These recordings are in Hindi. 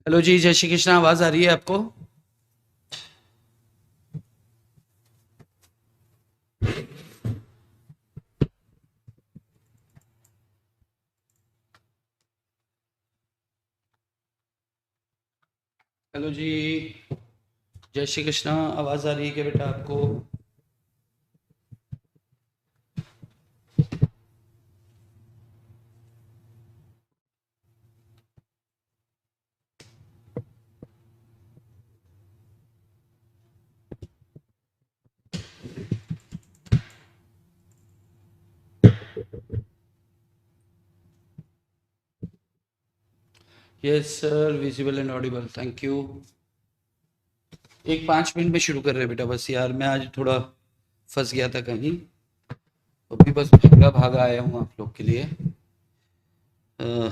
हेलो जी, जय श्री कृष्ण। आवाज आ रही है आपको? हेलो जी, जय श्री कृष्ण। आवाज आ रही है क्या बेटा आपको? Yes sir, visible and Audible. Thank you. एक 5 मिनट में शुरू कर रहे हैं बेटा। बस यार मैं आज थोड़ा फंस गया था कहीं, अभी बस भागा भागा आया हूँ आप लोग के लिए। Uh,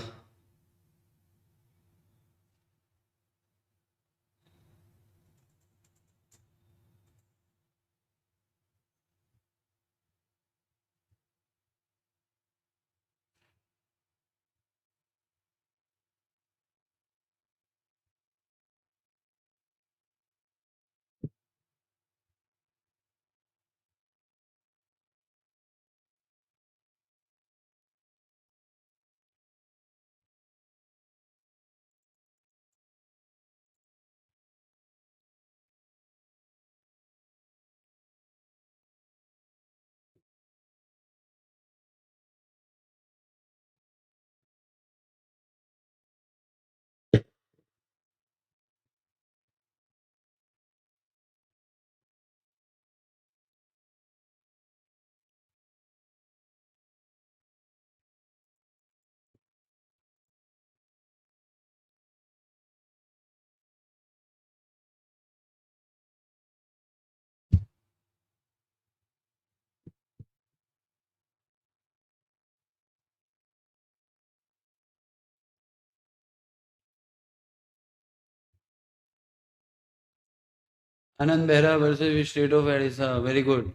Anand Behera versus state of Odisha. Very good.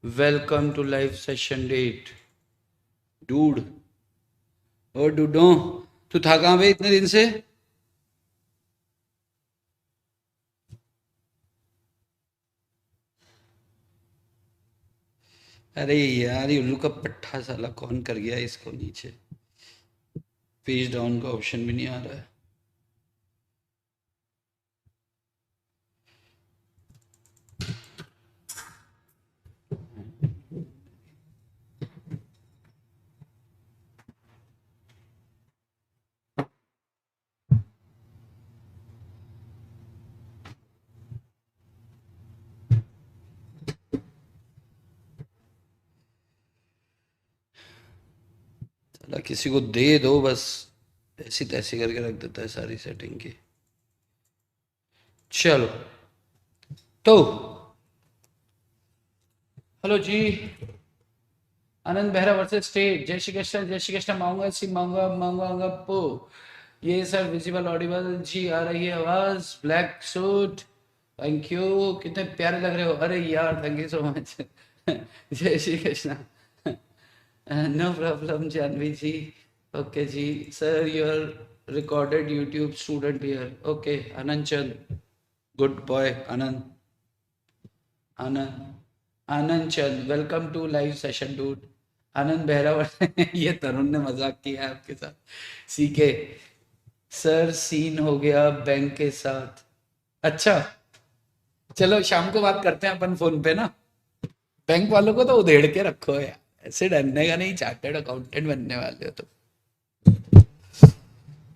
Welcome to live session डेट डूड। और डूडो, तू था कहाँ पे इतने दिन से? अरे यार, ये उल्लू का पट्टा साला कौन कर गया इसको नीचे? पेज डाउन का ऑप्शन भी नहीं आ रहा है। साला किसी को दे दो बस, ऐसी तैसी करके रख देता है सारी सेटिंग की। चलो तो, हेलो जी। आनंद बेहरा वर्सेस स्टेट। जय श्री कृष्ण, जय श्री कृष्ण। माऊंगा सी माऊंगा माऊंगा पो। ये सर विजिबल ऑडिबल जी आ रही है आवाज? Black suit, thank you. कितने प्यारे लग रहे हो। अरे यार, थैंक यू सो मच। जय Shri Krishna. No problem Janvi ji. Okay जी। Sir your recorded YouTube student here. Okay Anand Chand, good boy Anand. Anand, Anand Chand, welcome to live session dude. Anand Bahrawar. ये तरुण ने मजाक किया है आपके साथ। सीके सर, सीन हो गया बैंक के साथ। अच्छा, चलो शाम को बात करते हैं अपन फोन पे ना। बैंक वालों को तो उधेड़ के रखो यार, ऐसे डरने का नहीं। चार्टर्ड अकाउंटेंट बनने वाले हो तो।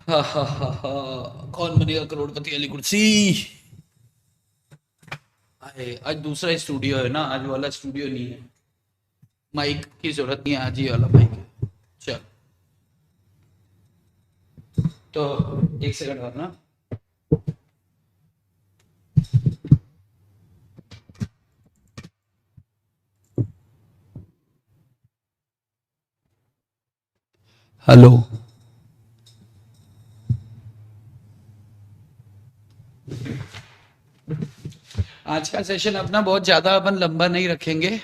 हा हा हा हा। कौन बनेगा करोड़पति वाली कुर्सी? अरे आज दूसरा स्टूडियो है ना, आज वाला स्टूडियो नहीं है। माइक की जरूरत नहीं है, आज ही वाला माइक है। चल तो, एक सेकंड और ना। हेलो। आज का सेशन अपना बहुत ज्यादा अपन लंबा नहीं रखेंगे।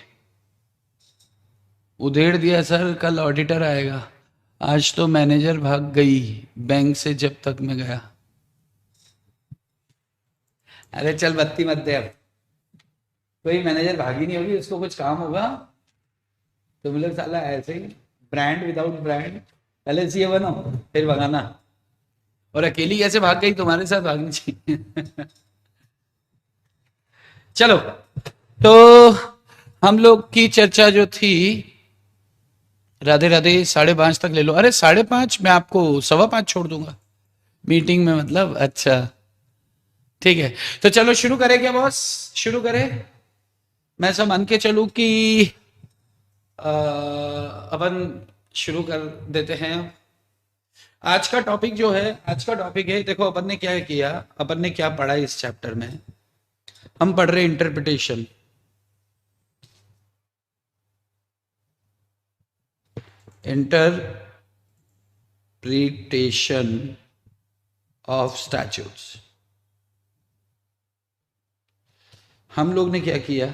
उधेड़ दिया सर, कल ऑडिटर आएगा। आज तो मैनेजर भाग गई बैंक से जब तक मैं गया। अरे चल बत्ती मत दे अब, कोई मैनेजर भागी नहीं होगी, उसको कुछ काम होगा। तुम लोग साला ऐसे ही ब्रांड विदाउट ब्रांड, पहले सीए बनो फिर भगाना। और अकेली कैसे भाग गई, तुम्हारे साथ भागनी चाहिए। चलो, तो हम लोग की चर्चा जो थी, राधे राधे 5:30 तक ले लो। अरे 5:30 मैं आपको 5:15 छोड़ दूंगा मीटिंग में, मतलब अच्छा ठीक है। तो चलो शुरू करें क्या बॉस, शुरू करें। मैं सब मान के चलूं कि अपन शुरू कर देते हैं। आज का टॉपिक जो है, आज का टॉपिक है, देखो अपन ने क्या किया, अपन ने क्या पढ़ा इस चैप्टर में। हम पढ़ रहे इंटरप्रिटेशन, इंटरप्रिटेशन ऑफ स्टैट्यूट्स। हम लोग ने क्या किया,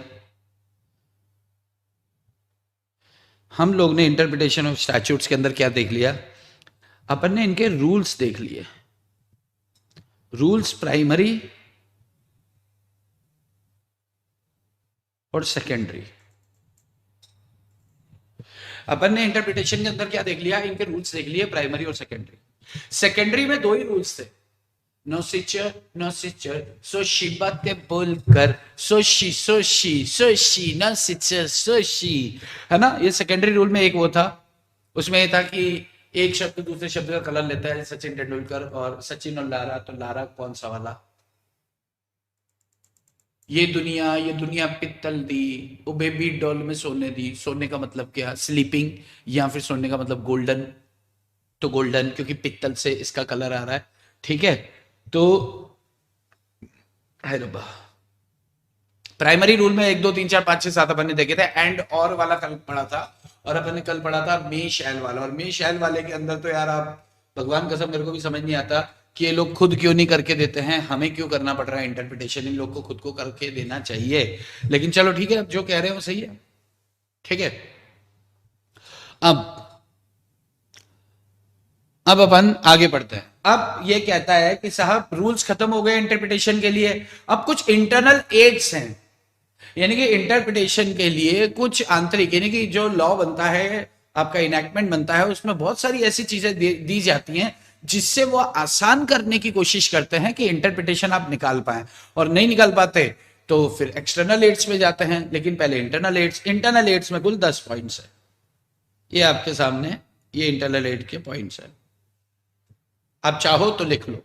हम लोग ने इंटरप्रिटेशन ऑफ स्टैट्यूट्स के अंदर क्या देख लिया, अपन ने इनके रूल्स देख लिए। रूल्स प्राइमरी और सेकेंडरी। अपन ने इंटरप्रिटेशन के अंदर क्या देख लिया, इनके रूल्स देख लिए, प्राइमरी और सेकेंडरी। सेकेंडरी में दो ही रूल्स थे, नो सिचर नो सिचर, सोशी बातें बोलकर, सोशी सोशी सोशी, नो सिचर सोशी, है ना। ये सेकेंडरी रूल में एक वो था, उसमें ये था कि एक शब्द दूसरे शब्द का कलर लेता है, सचिन तेंदुलकर और सचिन और लारा, तो लारा कौन सा वाला। ये दुनिया पित्तल दी, वो बेबी डॉल में सोने दी। सोने का मतलब क्या, स्लीपिंग, या फिर सोने का मतलब गोल्डन, तो गोल्डन क्योंकि पित्तल से इसका कलर आ रहा है, ठीक है। तो है रब्बा, प्राइमरी रूल में 1 2 3 4 5 6 7 अपन ने देखे थे। एंड और वाला कल पढ़ा था, और अपन ने कल पढ़ा था मे शैल वाला। और मे शैल वाले के अंदर तो यार आप, भगवान कसम मेरे को भी समझ नहीं आता कि ये लोग खुद क्यों नहीं करके देते हैं, हमें क्यों करना पड़ रहा है इंटरप्रिटेशन। इन लोग को खुद को करके देना चाहिए, लेकिन चलो ठीक है, अब जो कह रहे हैं वो सही है, ठीक है। अब अब अपन आगे बढ़ते हैं। अब ये कहता है कि साहब रूल्स खत्म हो गए इंटरप्रिटेशन के लिए, अब कुछ इंटरनल एड्स हैं, यानी कि इंटरप्रिटेशन के लिए कुछ आंतरिक, यानी कि जो लॉ बनता है, आपका इनैक्टमेंट बनता है, उसमें बहुत सारी ऐसी चीजें दी जाती हैं जिससे वो आसान करने की कोशिश करते हैं कि इंटरप्रिटेशन आप निकाल पाए, और नहीं निकाल पाते तो फिर एक्सटर्नल एड्स में जाते हैं। लेकिन पहले इंटरनल एड्स। इंटरनल एड्स में कुल 10 पॉइंट्स है, ये आपके सामने, ये इंटरनल एड के पॉइंट्स है, आप चाहो तो लिख लो।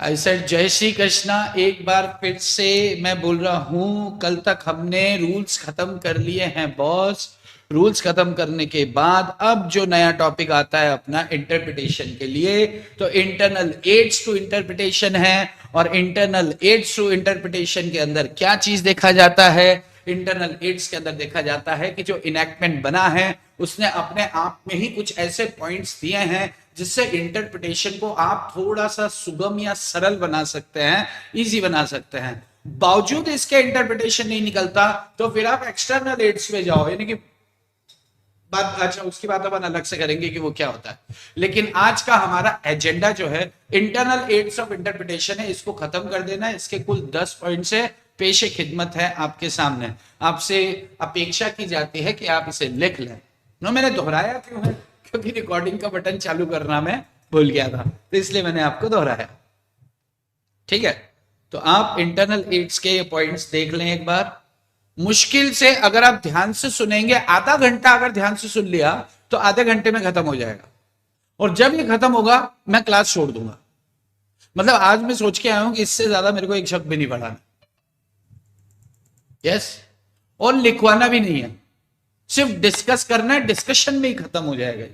आई सेड जय श्री कृष्णा। एक बार फिर से मैं बोल रहा हूं, कल तक हमने रूल्स खत्म कर लिए हैं बॉस। रूल्स खत्म करने के बाद अब जो नया टॉपिक आता है अपना इंटरप्रिटेशन के लिए, तो इंटरनल एड्स टू इंटरप्रिटेशन है। और इंटरनल एड्स टू इंटरप्रिटेशन के अंदर क्या चीज देखा जाता है, इंटरनल एड्स के अंदर देखा जाता है कि जो इनैक्टमेंट बना है उसने अपने आप में ही कुछ ऐसे पॉइंट्स दिए हैं जिससे इंटरप्रिटेशन को आप थोड़ा सा सुगम या सरल बना सकते हैं, इजी बना सकते हैं। बावजूद इसके इंटरप्रिटेशन नहीं निकलता तो फिर आप एक्सटर्नल एड्स में जाओ, यानी कि बात, अच्छा उसकी बात अपन अलग से करेंगे कि वो क्या होता है। लेकिन आज का हमारा एजेंडा जो है इंटरनल एड्स ऑफ इंटरप्रिटेशन है, इसको खत्म कर देना है। इसके कुल 10 पॉइंट्स है, पेशे खिदमत है आपके सामने। आपसे अपेक्षा की जाती है कि आप इसे लिख लें। नो, मैंने दोहराया क्यों है, क्योंकि रिकॉर्डिंग का बटन चालू करना मैं भूल गया था, तो इसलिए मैंने आपको दोहराया, ठीक है। तो आप इंटरनल एड्स के ये पॉइंट्स देख लें एक बार। मुश्किल से अगर आप ध्यान से सुनेंगे, आधा घंटा अगर ध्यान से सुन लिया तो आधे घंटे में खत्म हो जाएगा। और जब ये खत्म होगा मैं क्लास छोड़ दूंगा। मतलब आज मैं सोच के आया हूं कि इससे ज्यादा मेरे को एक शब्द भी नहीं पढ़ाना। यस, और लिखवाना भी नहीं है, सिर्फ डिस्कस करना है, डिस्कशन में ही खत्म हो जाएगा।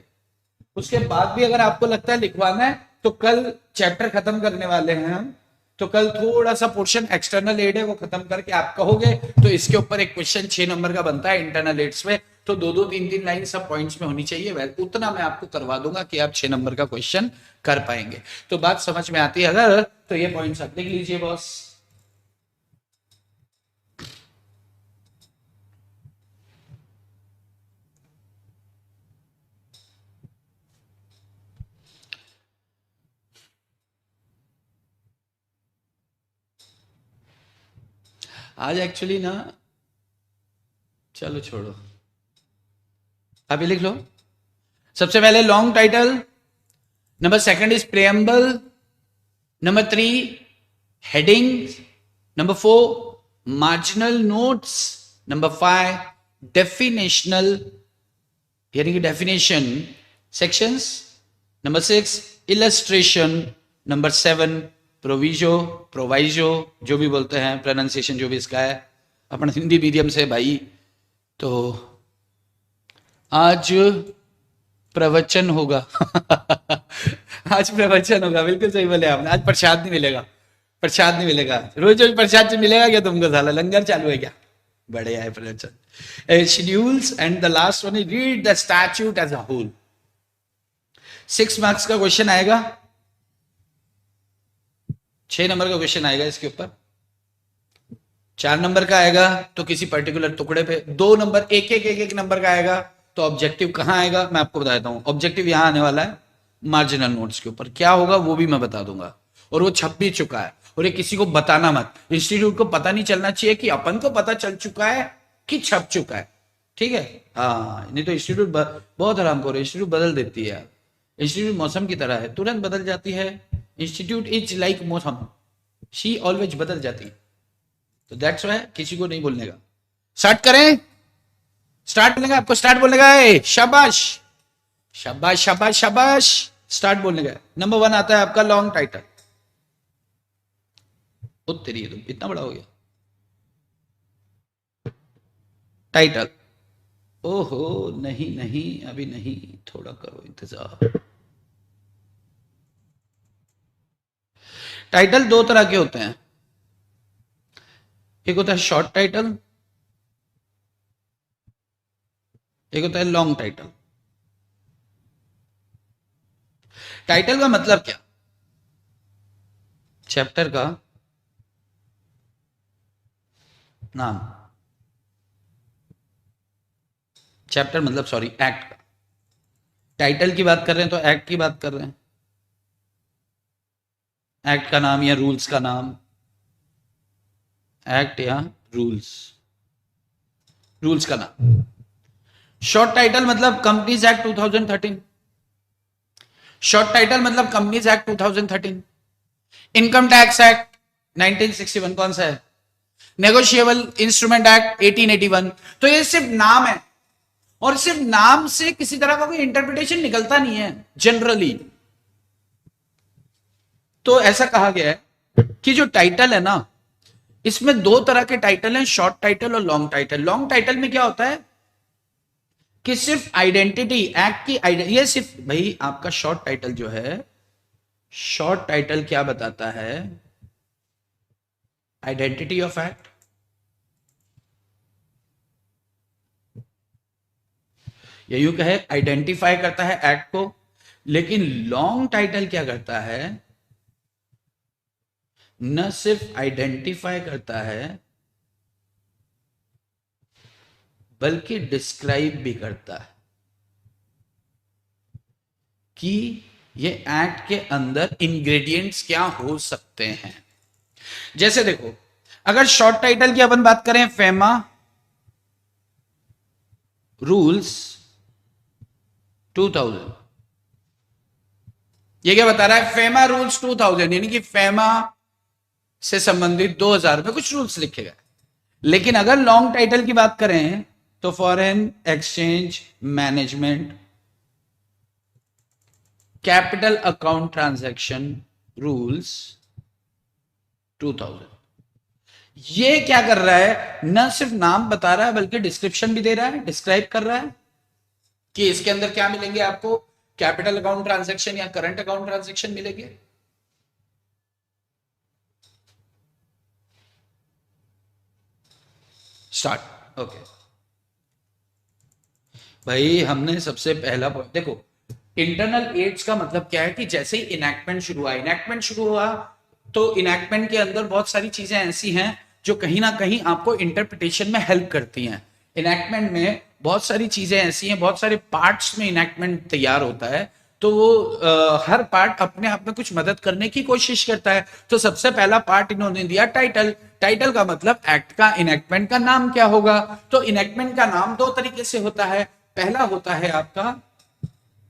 उसके बाद भी अगर आपको लगता है लिखवाना है तो कल चैप्टर खत्म करने वाले हैं हम, तो कल थोड़ा सा पोर्शन एक्सटर्नल एड है वो खत्म करके आप कहोगे तो इसके ऊपर एक क्वेश्चन 6 नंबर का बनता है इंटरनल एड्स में, तो 2 2 3 3 लाइन सब पॉइंट्स में होनी चाहिए। वैसे उतना मैं आपको करवा दूंगा कि आप 6 नंबर का क्वेश्चन कर पाएंगे। तो बात समझ में आती है अगर, तो ये पॉइंट्स आप लिख लीजिए बॉस। आज एक्चुअली ना, चलो छोड़ो, अभी लिख लो। सबसे पहले long title, number second is preamble, number 3 heading, number 4 marginal notes, number 5 definitional यानी कि definition sections, number 6 illustration, number 7 proviso जो भी बोलते हैं, प्रोनाउंसिएशन जो भी इसका है, अपन हिंदी मीडियम से भाई। तो आज प्रवचन होगा आज प्रवचन होगा, बिल्कुल सही बोले आपने। आज प्रसाद नहीं मिलेगा, प्रसाद नहीं मिलेगा। रोज रोज प्रसाद मिलेगा क्या तुमको? साला लंगर चालू है क्या? बढ़िया है प्रवचन। Schedules and the last one is read the statute as a whole. 6 marks का क्वेश्चन आएगा, 6 नंबर का क्वेश्चन आएगा इसके ऊपर। 4 नंबर का आएगा तो किसी पर्टिकुलर टुकड़े पे, 2 नंबर एक नंबर का आएगा तो ऑब्जेक्टिव कहां आएगा मैं आपको बता देता हूं। ऑब्जेक्टिव यहां आने वाला है मार्जिनल नोट्स के ऊपर। क्या होगा वो भी मैं बता दूंगा, और वो छप भी चुका है। और ये किसी को बताना मत, इंस्टीट्यूट को पता नहीं चलना चाहिए कि अपन को पता चल चुका है कि छप चुका है, ठीक है? हाँ, नहीं तो इंस्टीट्यूट बहुत आराम करो, इंस्टीट्यूट बदल देती है। इंस्टीट्यूट मौसम की तरह है, तुरंत बदल जाती है। इंस्टीट्यूट इज लाइक मौसम, शी ऑलवेज बदल जाती है। तो दैट्स वाई किसी को नहीं बोलने का। स्टार्ट करें? स्टार्ट बोलने का आपको, स्टार्ट बोलने का है। शाबाश शाबाश शाबाश शाबाश, स्टार्ट बोलने का। नंबर 1 आता है आपका लॉन्ग टाइटल। तेरी तुम इतना बड़ा हो गया टाइटल। ओहो नहीं नहीं अभी नहीं, थोड़ा करो इंतजार। टाइटल 2 तरह के होते हैं, एक होता है शॉर्ट टाइटल, एक होता है लॉन्ग टाइटल। टाइटल का मतलब क्या? चैप्टर का नाम, चैप्टर मतलब सॉरी एक्ट का। टाइटल की बात कर रहे हैं तो एक्ट की बात कर रहे हैं, एक्ट का नाम या रूल्स का नाम, एक्ट या रूल्स, रूल्स का नाम। शॉर्ट टाइटल मतलब कंपनीज एक्ट 2013, शॉर्ट टाइटल मतलब companies act 2013, income tax act 1961 कौन सा है, नेगोशिएबल इंस्ट्रूमेंट एक्ट 1881। तो ये सिर्फ नाम है, और सिर्फ नाम से किसी तरह का कोई इंटरप्रिटेशन निकलता नहीं है जनरली। तो ऐसा कहा गया है कि जो टाइटल है ना, इसमें 2 तरह के टाइटल हैं, शॉर्ट टाइटल और लॉन्ग टाइटल। लॉन्ग टाइटल में क्या होता है कि सिर्फ आइडेंटिटी एक्ट की ये सिर्फ भाई आपका शॉर्ट टाइटल जो है, शॉर्ट टाइटल क्या बताता है? आइडेंटिटी ऑफ एक्ट, या यूं कहे आइडेंटिफाई करता है एक्ट को। लेकिन लॉन्ग टाइटल क्या करता है? न सिर्फ आइडेंटिफाई करता है बल्कि डिस्क्राइब भी करता है कि ये एक्ट के अंदर इंग्रेडिएंट्स क्या हो सकते हैं। जैसे देखो, अगर शॉर्ट टाइटल की अपन बात करें, फेमा रूल्स 2000, ये क्या बता रहा है? फेमा रूल्स 2000, यानी कि फेमा से संबंधित 2000 में कुछ रूल्स लिखे गए। लेकिन अगर लॉन्ग टाइटल की बात करें तो foreign exchange management capital account transaction rules 2000। ये क्या कर रहा है? न सिर्फ नाम बता रहा है बल्कि डिस्क्रिप्शन भी दे रहा है, डिस्क्राइब कर रहा है कि इसके अंदर क्या मिलेंगे आपको, कैपिटल अकाउंट ट्रांजैक्शन या करंट अकाउंट ट्रांजैक्शन मिलेंगे। स्टार्ट। ओके भाई, हमने सबसे पहला पॉइंट देखो, इंटरनल एड्स का मतलब क्या है कि जैसे ही इनैक्टमेंट शुरू हुआ तो इनैक्टमेंट के अंदर बहुत सारी चीजें ऐसी हैं जो कहीं ना कहीं आपको इंटरप्रिटेशन में हेल्प करती हैं। इनैक्टमेंट में बहुत सारी चीजें ऐसी हैं, बहुत सारे पार्ट्स में इनैक्टमेंट तैयार होता है। तो वो हर पार्ट अपने आप में कुछ मदद करने की कोशिश करता है। तो सबसे पहला पार्ट इन्होंने दिया टाइटल। टाइटल का मतलब एक्ट का, इनेक्टमेंट का नाम क्या होगा। तो इनेक्टमेंट का नाम दो तरीके से होता है। पहला होता है आपका,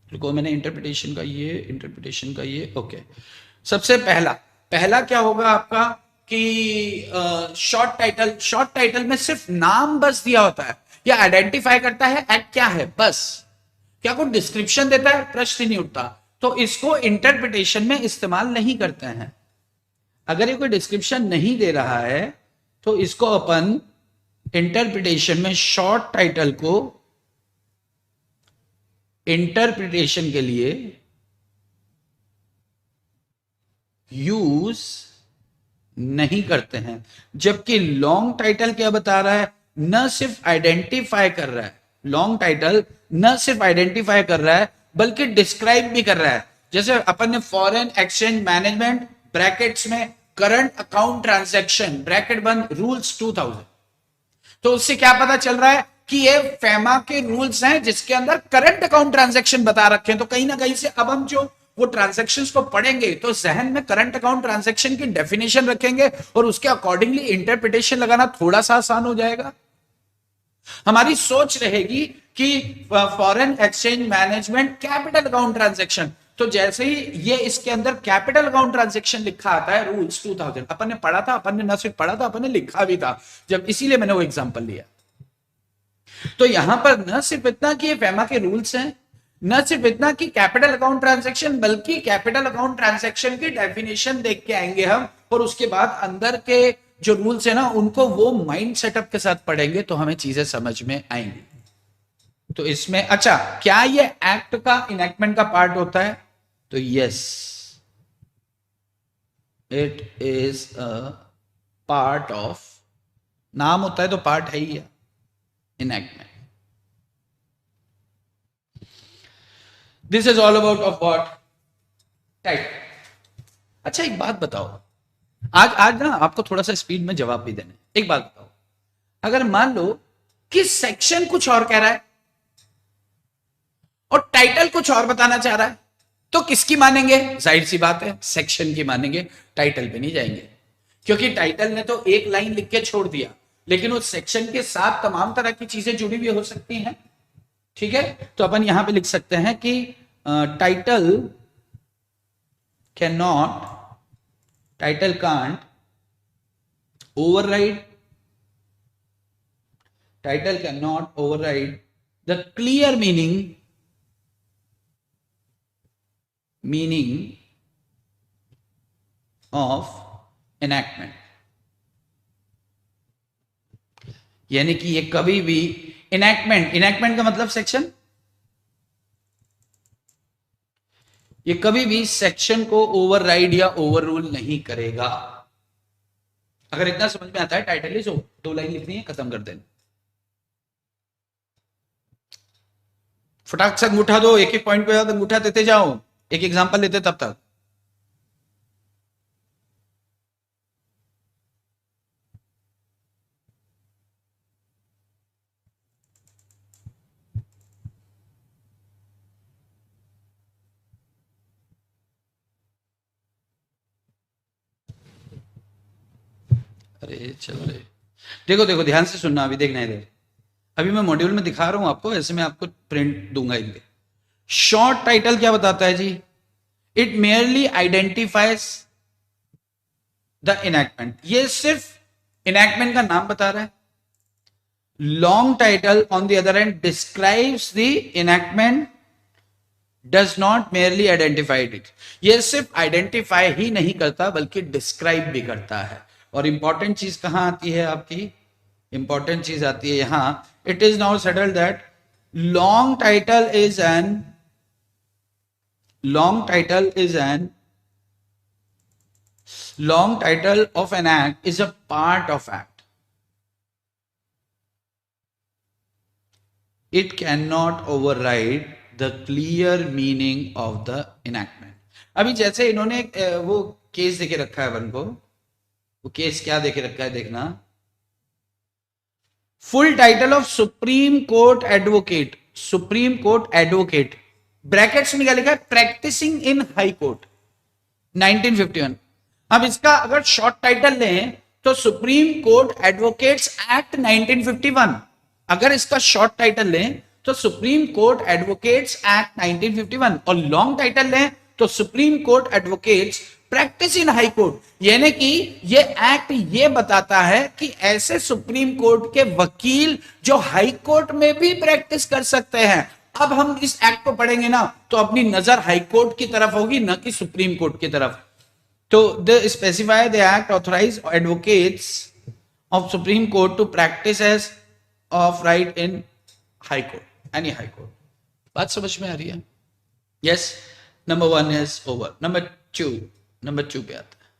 रुको मैंने इंटरप्रिटेशन का ये ओके। सबसे पहला पहला क्या होगा आपका कि शॉर्ट टाइटल। शॉर्ट टाइटल में सिर्फ नाम बस दिया होता है, या आइडेंटिफाई करता है एक्ट क्या है बस, क्या कोई डिस्क्रिप्शन देता है, प्रश्न नहीं उठता। तो इसको इंटरप्रिटेशन में इस्तेमाल नहीं करते हैं। अगर ये कोई डिस्क्रिप्शन नहीं दे रहा है तो इसको अपन इंटरप्रिटेशन में शॉर्ट टाइटल को इंटरप्रिटेशन के लिए यूज नहीं करते हैं। जबकि लॉन्ग टाइटल क्या बता रहा है, न सिर्फ आइडेंटिफाई कर रहा है, लॉन्ग टाइटल न सिर्फ आइडेंटिफाई कर रहा है बल्कि डिस्क्राइब भी कर रहा है। जैसे अपन ने फॉरेन एक्सचेंज मैनेजमेंट ब्रैकेट्स में करंट अकाउंट ट्रांजैक्शन ब्रैकेट बंद रूल्स 2000, तो उससे क्या पता चल रहा है कि ये फेमा के रूल्स हैं जिसके अंदर करंट अकाउंट ट्रांजैक्शन बता रखे हैं। तो कहीं ना कहीं से अब हम जो वो ट्रांजैक्शंस को पढ़ेंगे तो जहन में करंट अकाउंट ट्रांजैक्शन की डेफिनेशन रखेंगे और उसके अकॉर्डिंगली इंटरप्रिटेशन लगाना थोड़ा सा आसान हो जाएगा। हमारी सोच रहेगी कि foreign exchange management capital account transaction, तो जैसे ही ये इसके अंदर कैपिटल अकाउंट ट्रांजैक्शन लिखा आता है रूल्स 2000, अपन ने पढ़ा था, अपन ने न सिर्फ पढ़ा था, अपन ने लिखा भी था जब, इसीलिए मैंने वो एग्जांपल लिया। तो यहां पर न सिर्फ इतना कि ये फेमा के रूल्स हैं, न सिर्फ इतना कि कैपिटल अकाउंट ट्रांजैक्शन, बल्कि कैपिटल अकाउंट ट्रांजैक्शन की डेफिनेशन देख के आएंगे हम, और उसके बाद अंदर के जो रूल्स है ना उनको वो माइंड सेटअप के साथ पढ़ेंगे तो हमें चीजें समझ में आएंगी। तो इसमें अच्छा, क्या ये एक्ट का, इनेक्टमेंट का पार्ट होता है? तो yes, it is a part of, नाम होता है तो पार्ट है ही है enactment. This is all about of what, type. अच्छा एक बात बताओ, आज ना आपको थोड़ा सा स्पीड में जवाब भी देना। एक बात बताओ, अगर मान लो कि सेक्शन कुछ और कह रहा है और टाइटल कुछ और बताना चाह रहा है, तो किसकी मानेंगे? जाहिर सी बात है सेक्शन की मानेंगे, टाइटल पे नहीं जाएंगे, क्योंकि टाइटल ने तो एक लाइन लिख के छोड़ दिया, लेकिन उस सेक्शन के साथ तमाम तरह की चीजें जुड़ी हुई हो सकती हैं। ठीक है, तो अपन यहां पे लिख सकते हैं कि title can not, title can't override, title cannot override the clear meaning of enactment। यानी कि ये कभी भी इनेक्टमेंट का मतलब सेक्शन, ये कभी भी सेक्शन को ओवरराइड या ओवररूल नहीं करेगा। अगर इतना समझ में आता है, टाइटल इज, 2 लाइन लिखनी है, खत्म कर देना, फटाक से अंगूठा दो, एक एक पॉइंट पे अंगूठा देते जाओ, एक एग्जांपल लेते तब तक। अरे चल रहे, देखो देखो ध्यान से सुनना, अभी देखना इधर, अभी मैं मॉड्यूल में दिखा रहा हूं आपको, ऐसे मैं आपको प्रिंट दूंगा इनके। शॉर्ट टाइटल क्या बताता है जी? It merely identifies the enactment, ये सिर्फ इनेक्टमेंट का नाम बता रहा है। Long title on the other end describes the enactment, does not merely identified it, ये सिर्फ आइडेंटिफाई ही नहीं करता बल्कि डिस्क्राइब भी करता है। और इंपॉर्टेंट चीज कहां आती है आपकी? इंपॉर्टेंट चीज आती है यहां, it is now settled that long title is an, long title is an, long title of an act is a part of act, it can not override the clear meaning of the enactment. अभी जैसे इन्होंने वो केस देके रखा है अपन को, वो केस क्या देके रखा है देखना, full title of Supreme court advocate, supreme court advocate, brackets में क्या लिखा है, प्रैक्टिसिंग इन हाई कोर्ट 1951। अब इसका अगर शॉर्ट टाइटल लें तो सुप्रीम कोर्ट एडवोकेट्स एक्ट 1951। अगर इसका शॉर्ट टाइटल लें तो सुप्रीम कोर्ट एडवोकेट्स एक्ट 1951, और लॉन्ग टाइटल लें तो supreme court advocates practice in High court. यानी कि ये एक्ट ये बताता है कि ऐसे सुप्रीम कोर्ट के वकील जो हाई कोर्ट में भी प्रैक्टिस कर सकते हैं। अब हम इस एक्ट को पढ़ेंगे ना तो अपनी नजर हाई कोर्ट की तरफ होगी, न कि सुप्रीम कोर्ट की तरफ। तो the specify the act authorise advocates of Supreme Court to practise as of right in High Court, any High Court. बात समझ में आ रही है? Yes, number 1 is over. Number two पे आता है।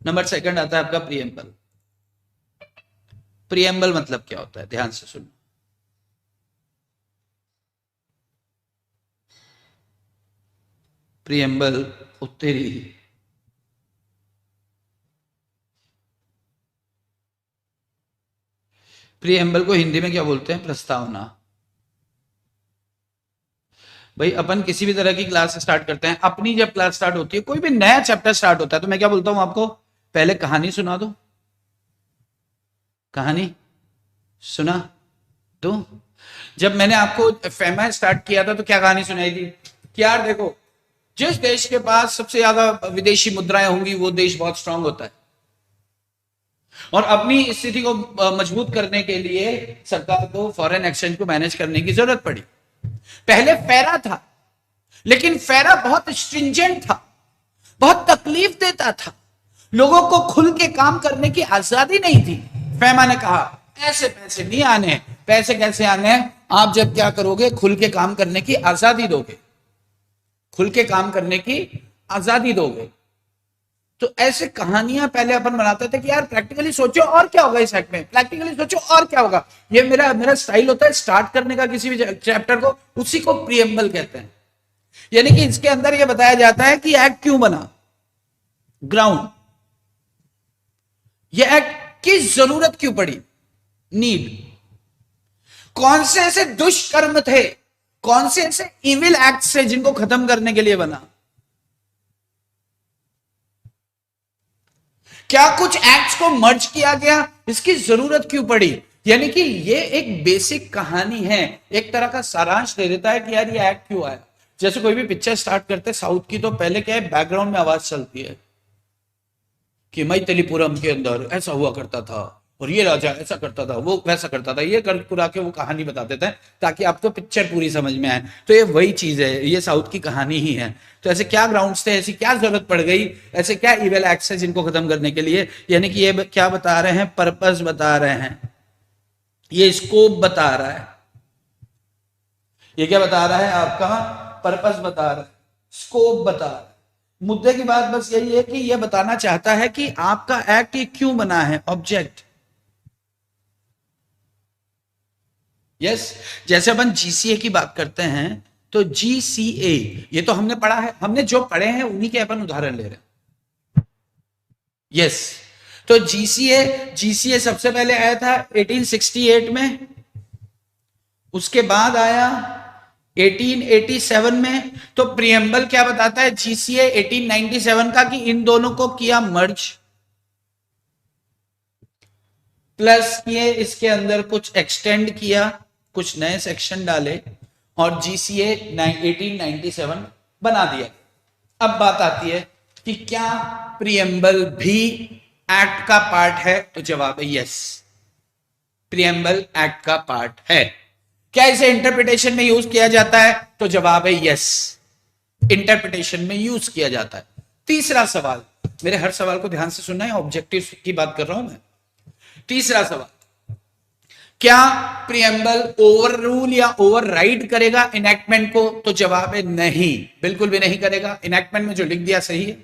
नंबर 2 आता है आपका प्रीएम्बल। प्रीएम्बल मतलब क्या होता है, ध्यान से सुनो। प्रीएम्बल उत्तरी प्रीएम्बल को हिंदी में क्या बोलते हैं, प्रस्तावना। भाई अपन किसी भी तरह की क्लास स्टार्ट करते हैं, अपनी जब क्लास स्टार्ट होती है, कोई भी नया चैप्टर स्टार्ट होता है, तो मैं क्या बोलता हूं आपको, पहले कहानी सुना दो। कहानी सुना दो। जब मैंने आपको फेमा स्टार्ट किया था तो क्या कहानी सुनाई थी कि यार देखो, जिस देश के पास सबसे ज्यादा विदेशी मुद्राएं होंगी वो देश बहुत स्ट्रांग होता है, और अपनी स्थिति को मजबूत करने के लिए सरकार को फॉरेन एक्सचेंज को मैनेज करने की जरूरत पड़ी। पहले फेरा था, लेकिन फेरा बहुत स्ट्रिंजेंट था, बहुत तकलीफ देता था, लोगों को खुल के काम करने की आजादी नहीं थी। फेमा ने कहा ऐसे पैसे नहीं आने। पैसे कैसे आने? आप जब क्या करोगे, खुल के काम करने की आजादी दोगे, खुल के काम करने की आजादी दोगे। तो ऐसे कहानियां पहले अपन बनाते थे कि यार प्रैक्टिकली सोचो और क्या होगा इस एक्ट में, प्रैक्टिकली सोचो और क्या होगा। ये मेरा स्टाइल होता है स्टार्ट करने का किसी भी चैप्टर को, उसी को प्रीएम्बल कहते हैं। यानी कि इसके अंदर यह बताया जाता है कि एक्ट क्यों बना, ग्राउंड, यह एक्ट की जरूरत क्यों पड़ी, नीड, कौन से ऐसे दुष्कर्म थे, कौन से ऐसे इविल एक्ट से जिनको खत्म करने के लिए बना, क्या कुछ एक्ट्स को मर्ज किया गया, इसकी जरूरत क्यों पड़ी। यानी कि ये एक बेसिक कहानी है, एक तरह का सारांश दे देता है कि यार ये एक्ट क्यों आया। जैसे कोई भी पिक्चर स्टार्ट करते साउथ की, तो पहले क्या है, बैकग्राउंड में आवाज चलती है कि मैथिलीपुरम के अंदर ऐसा हुआ करता था, और ये राजा ऐसा करता था, वो वैसा करता था, ये कर कुरा के वो कहानी बता देते हैं ताकि आपको पिक्चर पूरी समझ में आए। तो ये वही चीज है, ये साउथ की कहानी ही है। तो ऐसे क्या ग्राउंड्स थे, ऐसी क्या जरूरत पड़ गई, ऐसे क्या इविल एक्ट्स है जिनको खत्म करने के लिए। यानी कि ये क्या बता रहे हैं, पर्पस बता रहे हैं, ये स्कोप बता रहा है। ये क्या बता रहा है, आपका पर्पस बता रहा है, स्कोप बता रहा है। मुद्दे की बात बस यही है कि यह बताना चाहता है कि आपका एक्ट ये क्यों बना है, ऑब्जेक्ट। यस, जैसे अपन जीसीए की बात करते हैं तो जीसीए, ये तो हमने पढ़ा है, हमने जो पढ़े हैं उन्हीं के अपन उदाहरण ले रहे हैं। यस, तो जीसीए सबसे पहले आया था 1868 में, उसके बाद आया 1887 में। तो प्रीएम्बल क्या बताता है, जीसीए 1897 का, कि इन दोनों को किया मर्ज, प्लस किए इसके अंदर कुछ एक्सटेंड किया, कुछ नए सेक्शन डाले, और जीसीए 1897 बना दिया। अब बात आती है कि क्या प्रीएम्बल भी एक्ट का पार्ट है, तो जवाब है यस, प्रीएम्बल एक्ट का पार्ट है। क्या इसे इंटरप्रिटेशन में यूज किया जाता है, तो जवाब है यस, इंटरप्रिटेशन में यूज किया जाता है। तीसरा सवाल, मेरे हर सवाल को ध्यान से सुनना है, ऑब्जेक्टिव की बात कर रहा हूं मैं। तीसरा सवाल, क्या प्रीएम्बल ओवर रूल या ओवर राइड करेगा इनैक्टमेंट को, तो जवाब है नहीं, बिल्कुल भी नहीं करेगा। इनैक्टमेंट में जो लिख दिया सही है,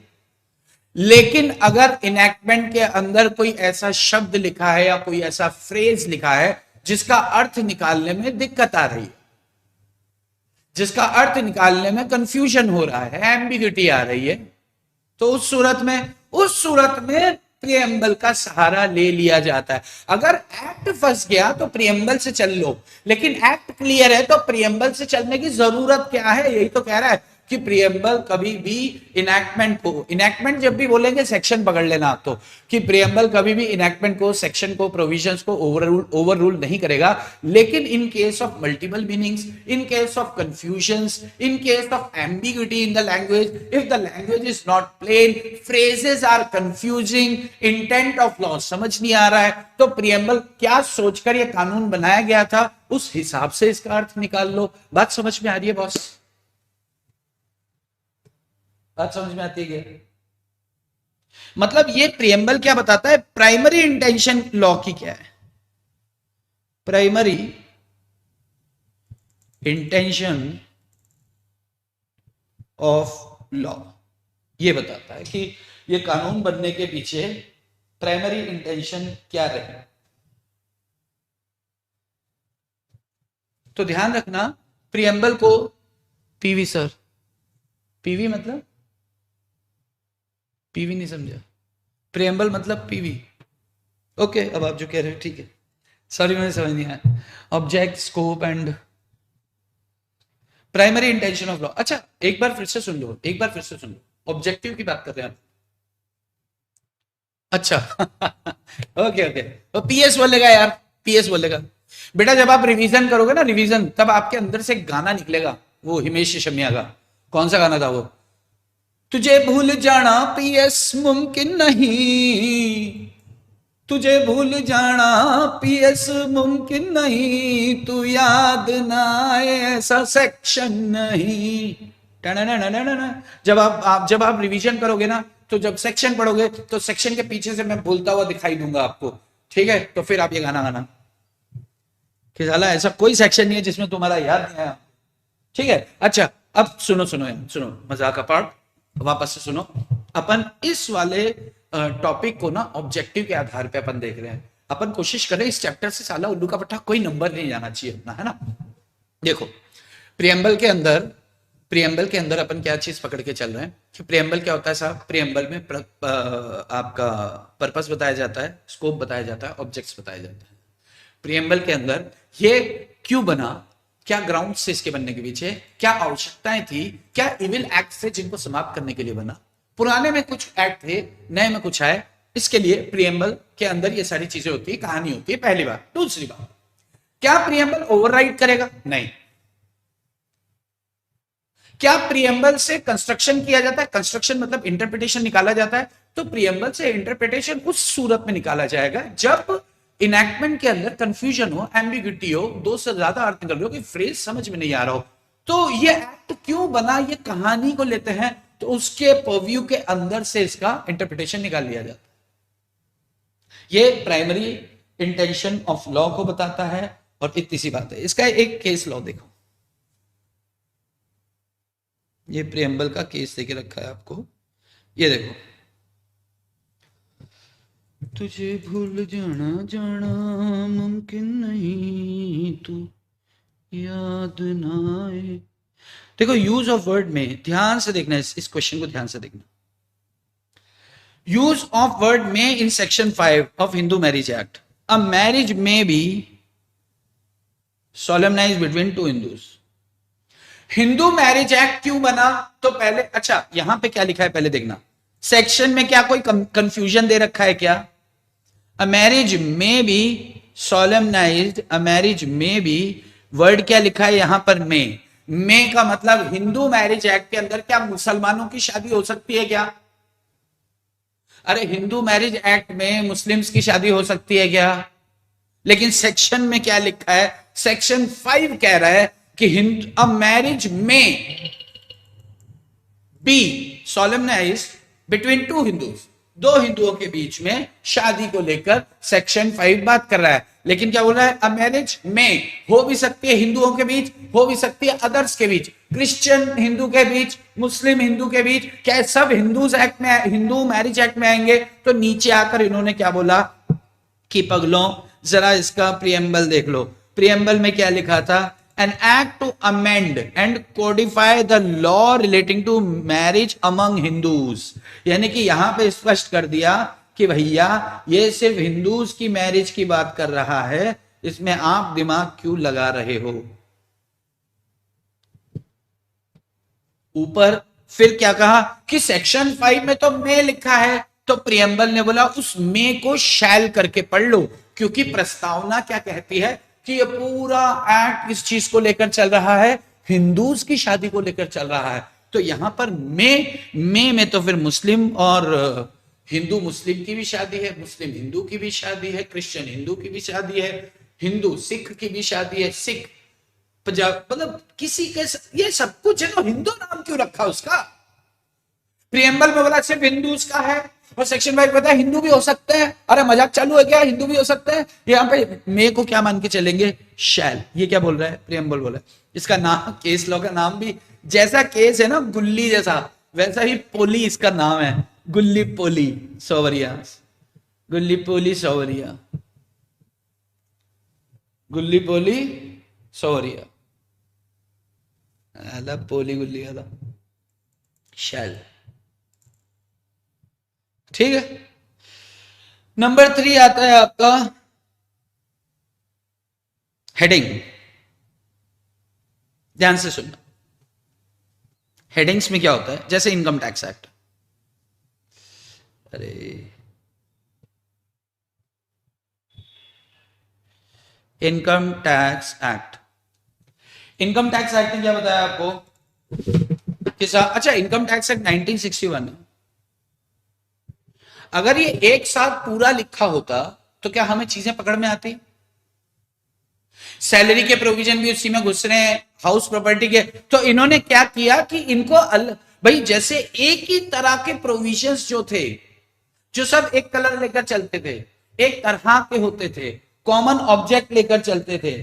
लेकिन अगर इनैक्टमेंट के अंदर कोई ऐसा शब्द लिखा है या कोई ऐसा फ्रेज लिखा है जिसका अर्थ निकालने में दिक्कत आ रही है, जिसका अर्थ निकालने में कंफ्यूजन हो रहा है, एम्बिग्यूटी आ रही है, तो उस सूरत में प्रियम्बल का सहारा ले लिया जाता है। अगर एक्ट फंस गया तो प्रियम्बल से चल लो, लेकिन एक्ट क्लियर है तो प्रियम्बल से चलने की जरूरत क्या है? यही तो कह रहा है कि प्रियम्बल कभी भी इनैक्टमेंट को, इनैक्टमेंट जब भी बोलेंगे सेक्शन पकड़ लेना आप, तो कि प्रियम्बल कभी भी इनैक्टमेंट को, सेक्शन को, प्रोविजंस को ओवर रूल नहीं करेगा। लेकिन in case of multiple meanings, in case of confusions, in case of ambiguity in the language, if the language is not plain, phrases are confusing, intent of law समझ नहीं आ रहा है, तो प्रियम्बल क्या सोचकर यह कानून बनाया गया था उस हिसाब से इसका अर्थ निकाल लो। बात समझ में आ रही है बॉस? बात समझ में आती है? मतलब ये प्रियम्बल क्या बताता है? प्राइमरी इंटेंशन लॉ की क्या है? प्राइमरी इंटेंशन ऑफ लॉ ये बताता है कि ये कानून बनने के पीछे प्राइमरी इंटेंशन क्या रहे। तो ध्यान रखना, प्रियम्बल को पीवी सर, पीवी मतलब पीवी नहीं समझा, प्रियम्बल मतलब पीवी। ओके, अब आप जो कह रहे हो ठीक है, सॉरी मुझे समझ नहीं आया। Object, scope and primary intention of law. अच्छा एक बार फिर से सुन लो, एक बार फिर से सुन लो, ऑब्जेक्टिव की बात कर रहे हैं आप। अच्छा ओके ओके, तो पीएस बोलेगा यार, पीएस बोलेगा। बेटा जब आप रिवीजन करोगे ना, रिवीजन, तब आपके अंदर से एक गाना निकलेगा, वो हिमेश रेशमिया का। कौन सा गाना था वो? तुझे भूल जाना पीएस मुमकिन नहीं, तुझे भूल जाना पीएस मुमकिन नहीं, तू याद ना आए ऐसा सेक्शन नहीं। जब आप रिवीजन करोगे ना, तो जब सेक्शन पढ़ोगे तो सेक्शन के पीछे से मैं बोलता हुआ दिखाई दूंगा आपको, ठीक है? तो फिर आप ये गाना गाना कि साला ऐसा कोई सेक्शन नहीं है जिसमें तुम्हारा याद नहीं आया, ठीक है? अच्छा अब सुनो सुनो यार, सुनो, मजाक का पार्ट वापस से सुनो। अपन इस वाले टॉपिक को ना ऑब्जेक्टिव के आधार पे अपन देख रहे हैं। अपन कोशिश करें इस चैप्टर से साला उल्लू का पट्टा कोई नंबर नहीं जाना चाहिए अपना, है ना? देखो प्रियम्बल के अंदर, प्रियम्बल के अंदर अपन क्या चीज पकड़ के चल रहे हैं कि प्रियम्बल क्या होता है साहब? प्रियम्बल में आपका पर्पस बताया जाता है, स्कोप बताया जाता है, ऑब्जेक्ट्स बताया जाता है। प्रियम्बल के अंदर ये क्यों बना, क्या ग्राउंड से इसके बनने के पीछे क्या आवश्यकताएं थी, क्या इविल एक्ट थे जिनको समाप्त करने के लिए बना। पुराने में कुछ एक्ट थे, नए में कुछ आए, इसके लिए प्रियम्बल के अंदर ये सारी चीजें होती है, कहानी होती है, पहली बात। दूसरी बात, क्या प्रियम्बल ओवरराइड करेगा? नहीं। क्या प्रियम्बल से कंस्ट्रक्शन किया जाता है? कंस्ट्रक्शन मतलब इंटरप्रिटेशन निकाला जाता है। तो प्रियम्बल से इंटरप्रिटेशन उस सूरत में निकाला जाएगा जब इनैक्टमेंट के अंदर कंफ्यूजन हो, एम्बिग्यूटी हो, दो से ज्यादा अर्थ निकल रहे हो, कि फ्रेज समझ में नहीं आ रहा हो। तो ये एक्ट क्यों बना, ये कहानी को लेते हैं, तो उसके परव्यू के अंदर से इसका इंटरप्रिटेशन निकाल लिया जाता है। ये प्राइमरी इंटेंशन ऑफ लॉ को बताता है। और इतनी सी बात है, इसका एक केस लॉ देखो, ये प्रियम्बल का केस देके रखा है आपको, ये देखो। तुझे भूल जाना जाना मुमकिन नहीं, तू याद ना आए। देखो यूज ऑफ वर्ड में ध्यान से देखना, इस क्वेश्चन को ध्यान से देखना। Use of word may in section 5 of Hindu marriage act, a marriage में be solemnise between two Hindus. Hindu marriage act क्यों बना? तो पहले, अच्छा यहां पे क्या लिखा है पहले देखना, सेक्शन में क्या कोई कंफ्यूजन दे रखा है क्या? अ मैरिज में बी सोलेमनाइज्ड, अ मैरिज में बी, वर्ड क्या लिखा है यहां पर? में का मतलब हिंदू मैरिज एक्ट के अंदर क्या मुसलमानों की शादी हो सकती है क्या? अरे हिंदू मैरिज एक्ट में मुस्लिम्स की शादी हो सकती है क्या? लेकिन सेक्शन में क्या लिखा है? सेक्शन 5 कह रहा है कि अ मैरिज में be solemnised between two Hindus, दो हिंदुओं के बीच में शादी को लेकर सेक्शन 5 बात कर रहा है। लेकिन क्या बोल रहा है? अ मैरिज में हो भी सकती है हिंदुओं के बीच, हो भी सकती है अदर्स के बीच, क्रिश्चियन हिंदू के बीच, मुस्लिम हिंदू के बीच। क्या सब हिंदूज एक्ट में, हिंदू मैरिज एक्ट में आएंगे? तो नीचे आकर इन्होंने क्या बोला कि पगलों जरा इसका प्रियम्बल देख लो। प्रियम्बल में क्या लिखा था? An act to amend and codify the law relating to marriage among Hindus। यानी कि यहां पे स्पष्ट कर दिया कि भैया ये सिर्फ हिंदूज की मैरिज की बात कर रहा है, इसमें आप दिमाग क्यों लगा रहे हो। ऊपर फिर क्या कहा कि सेक्शन 5 में तो मे लिखा है, तो प्रियम्बल ने बोला उस मे को शैल करके पढ़ लो, क्योंकि प्रस्तावना क्या कहती है कि ये पूरा एक्ट इस चीज को लेकर चल रहा है, हिंदूज की शादी को लेकर चल रहा है। तो यहां पर मे में तो फिर मुस्लिम और हिंदू मुस्लिम की भी शादी है, मुस्लिम हिंदू की भी शादी है, क्रिश्चियन हिंदू की भी शादी है, हिंदू सिख की भी शादी है, सिख पंजाब, मतलब किसी के ये सब कुछ है, तो हिंदू नाम क्यों रखा उसका। प्रियम्बल में बोला सिर्फ हिंदू का है, और सेक्शन 5 बताया हिंदू भी हो सकते हैं। अरे मजाक चालू है क्या, हिंदू भी हो सकते हैं। यहाँ पे मे को क्या मान के चलेंगे, शैल। ये क्या बोल रहा है, प्रियम्बल बोला इसका नाम, केस लॉ का नाम भी जैसा केस है ना गुल्ली जैसा, वैसा ही पोली इसका नाम है, गुल्ली पोली सोवरिया, गुल्ली पोली सोवरिया, गुल्ली पोली सोवरिया, पोली गुल्ली वाला शैल। ठीक है। नंबर 3 आता है आपका हेडिंग। ध्यान से सुनना, हेडिंग्स में क्या होता है, जैसे इनकम टैक्स एक्ट, अरे income tax act, income tax act ने क्या बताया आपको किसा, अच्छा इनकम टैक्स एक्ट 1961 है। अगर ये एक साथ पूरा लिखा होता तो क्या हमें चीजें पकड़ में आती। सैलरी के प्रोविजन भी उसी में घुस रहे हैं, हाउस प्रॉपर्टी के, तो इन्होंने क्या किया कि इनको भाई जैसे एक ही तरह के प्रोविजंस जो थे, जो सब एक कलर लेकर चलते थे, एक तरह के होते थे, कॉमन ऑब्जेक्ट लेकर चलते थे,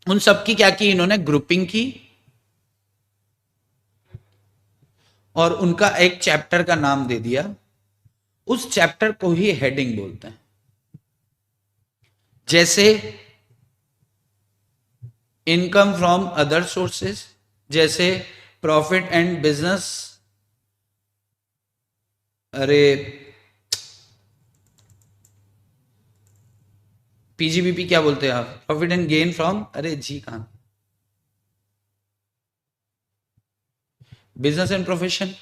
उन सब की क्या की इन्होंने ग्रुपिंग की, और उनका एक चैप्टर का नाम दे दिया। उस चैप्टर को ही हेडिंग बोलते हैं। जैसे इनकम फ्रॉम अदर सोर्सेस, जैसे प्रॉफिट एंड बिजनेस, अरे पीजीबीपी क्या बोलते हैं आप, प्रॉफिट एंड गेन फ्रॉम, अरे जी कहां, business and profession,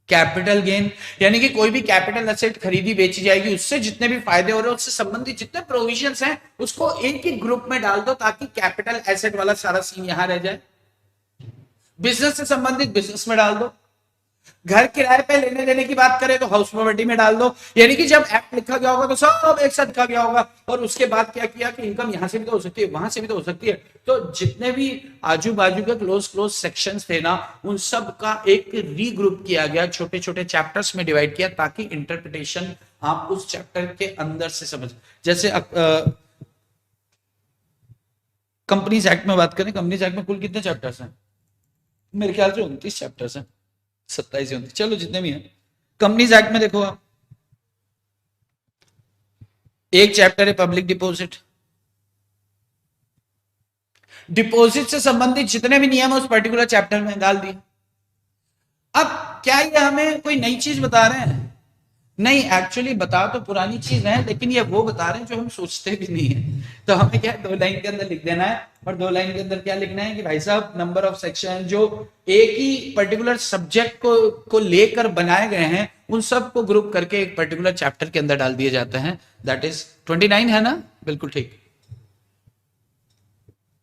capital gain, यानी कि कोई भी कैपिटल एसेट खरीदी बेची जाएगी, उससे जितने भी फायदे हो रहे हैं, उससे संबंधित जितने प्रोविजंस हैं, उसको एक ही ग्रुप में डाल दो, ताकि कैपिटल एसेट वाला सारा सीन यहां रह जाए। बिजनेस से संबंधित बिजनेस में डाल दो, घर किराए पे लेने देने की बात करें तो हाउस प्रॉपर्टी में डाल दो। यानी कि जब एक्ट लिखा गया होगा तो सब एक साथ लिखा गया होगा, और उसके बाद क्या किया कि इनकम यहां से भी तो हो सकती है, वहां से भी तो हो सकती है। तो जितने भी आजू बाजू के क्लोज सेक्शंस थे ना, उन सब का एक रीग्रुप किया गया, छोटे छोटे चैप्टर्स में डिवाइड किया, ताकि इंटरप्रिटेशन आप उस चैप्टर के अंदर से समझ। जैसे कंपनीज एक्ट में बात करें, कंपनीज एक्ट में कुल कितने चैप्टर्स हैं, मेरे ख्याल से 29 चैप्टर्स हैं, 27 29, चलो जितने भी हैं। कंपनीज एक्ट में देखो आप, एक चैप्टर है पब्लिक डिपॉजिट, डिपॉजिट से संबंधित जितने भी नियम है उस पर्टिकुलर चैप्टर में डाल दिए। अब क्या ये हमें कोई नई चीज बता रहे हैं, नहीं, एक्चुअली बता तो पुरानी चीज है, लेकिन ये वो बता रहे हैं जो हम सोचते भी नहीं है। तो हमें क्या 2 लाइन के अंदर लिख देना है, और 2 लाइन के अंदर क्या लिखना है कि भाई साहब नंबर ऑफ सेक्शन जो एक ही पर्टिकुलर सब्जेक्ट को लेकर बनाए गए हैं, उन सब को ग्रुप करके एक पर्टिकुलर चैप्टर के अंदर डाल दिए जाते हैं। दैट इज 29 है ना, बिल्कुल ठीक,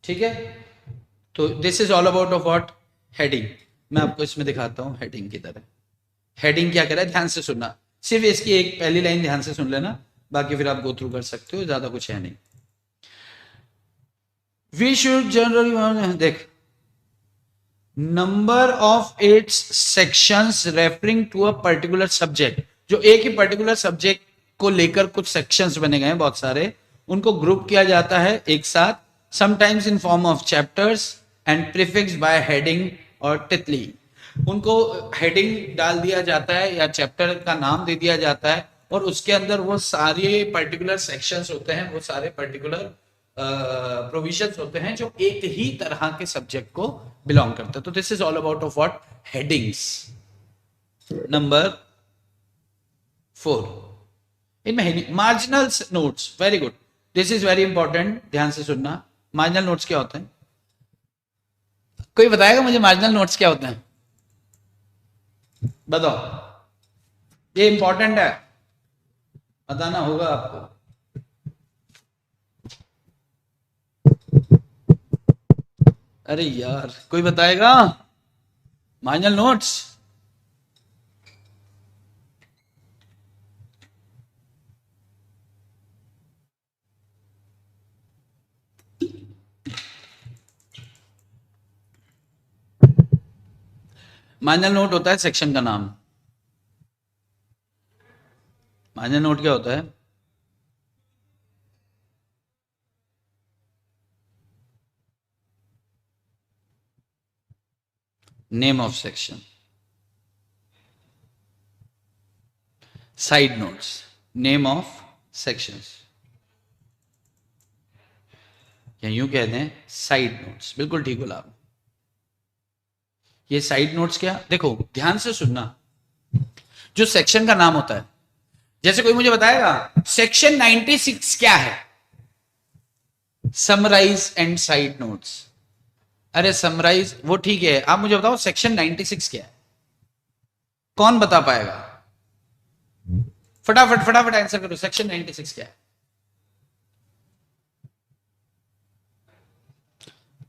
ठीक है। तो this is all about of what, heading. मैं आपको इसमें दिखाता हूं हेडिंग की तरह। हेडिंग क्या कह रहा है, ध्यान से सुनना, सिर्फ इसकी एक पहली लाइन ध्यान से सुन लेना, बाकी फिर आप गो थ्रू कर सकते हो, ज्यादा कुछ है नहीं। वी शुड जनरली, देख, number of its sections referring to a particular subject, जो एक ही पर्टिकुलर सब्जेक्ट को लेकर कुछ सेक्शंस बने गए हैं बहुत सारे, उनको ग्रुप किया जाता है एक साथ, sometimes in form of chapters and prefixed by heading और तितली। उनको हेडिंग डाल दिया जाता है या चैप्टर का नाम दे दिया जाता है, और उसके अंदर वो सारे पर्टिकुलर सेक्शंस होते हैं, वो सारे पर्टिकुलर प्रोविजंस होते हैं जो एक ही तरह के सब्जेक्ट को बिलोंग करते हैं। तो this is all about of what, headings. Number 4, इनमें है नहीं। Marginal notes, very good, this is very important, ध्यान से सुनना। मार्जिनल नोट्स क्या होते हैं? कोई बताएगा मुझे मार्जिनल नोट्स क्या होते हैं? बताओ, ये इंपॉर्टेंट है, बताना होगा आपको। अरे यार, कोई बताएगा मार्जिनल नोट्स? मार्जिनल नोट होता है सेक्शन का नाम। मार्जिनल नोट क्या होता है? Name of section. Side notes, name of sections, या यूं कहते हैं साइड नोट्स। बिल्कुल ठीक बोला आप। ये साइड नोट्स क्या, देखो ध्यान से सुनना। जो सेक्शन का नाम होता है, जैसे कोई मुझे बताएगा सेक्शन 96 क्या है? Summarise and side notes. अरे समराइज वो ठीक है, आप मुझे बताओ सेक्शन 96 क्या है? कौन बता पाएगा? फटाफट फटाफट आंसर करो, सेक्शन 96 क्या है?